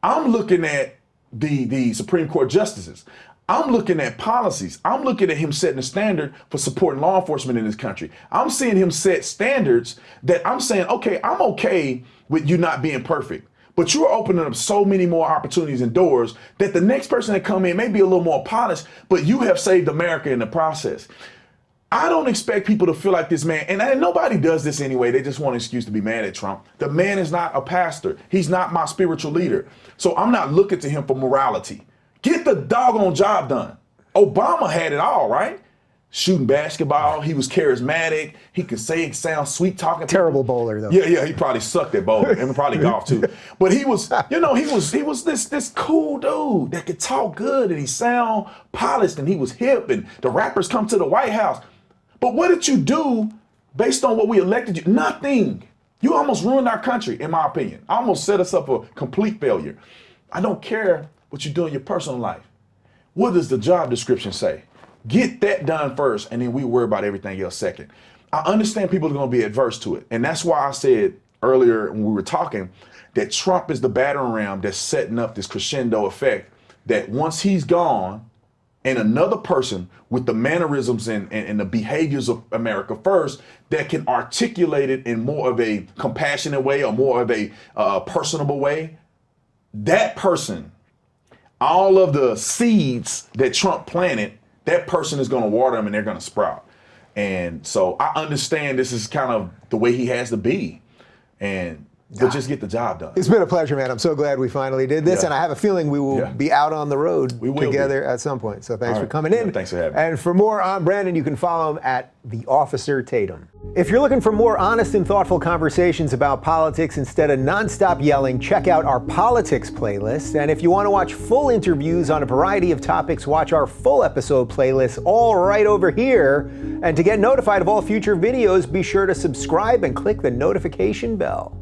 I'm looking at the Supreme Court justices. I'm looking at policies. I'm looking at him setting a standard for supporting law enforcement in this country. I'm seeing him set standards that I'm saying, okay, I'm okay with you not being perfect, but you're opening up so many more opportunities and doors that the next person that come in may be a little more polished, but you have saved America in the process. I don't expect people to feel like this man, and nobody does this anyway. They just want an excuse to be mad at Trump. The man is not a pastor. He's not my spiritual leader. So I'm not looking to him for morality. Get the doggone job done. Obama had it all, right? Shooting basketball, he was charismatic. He could sound sweet talking. Terrible bowler though. Yeah, he probably sucked at bowling and probably golf too. But he was, he was this cool dude that could talk good and he sound polished and he was hip and the rappers come to the White House. But what did you do based on what we elected you? Nothing. You almost ruined our country, in my opinion. Almost set us up for complete failure. I don't care what you do in your personal life. What does the job description say? Get that done first, and then we worry about everything else second. I understand people are going to be adverse to it. And that's why I said earlier when we were talking that Trump is the battering ram that's setting up this crescendo effect that once he's gone and another person with the mannerisms and the behaviors of America first that can articulate it in more of a compassionate way or more of a personable way, that person, all of the seeds that Trump planted, that person is going to water them and they're going to sprout. And so I understand this is kind of the way he has to be. But just get the job done. It's been a pleasure, man. I'm so glad we finally did this. And I have a feeling we will be out on the road together at some point. So thanks for coming in. Thanks for having me. And for more on Brandon, you can follow him at The Officer Tatum. If you're looking for more honest and thoughtful conversations about politics instead of nonstop yelling, check out our politics playlist. And if you want to watch full interviews on a variety of topics, watch our full episode playlist all right over here. And to get notified of all future videos, be sure to subscribe and click the notification bell.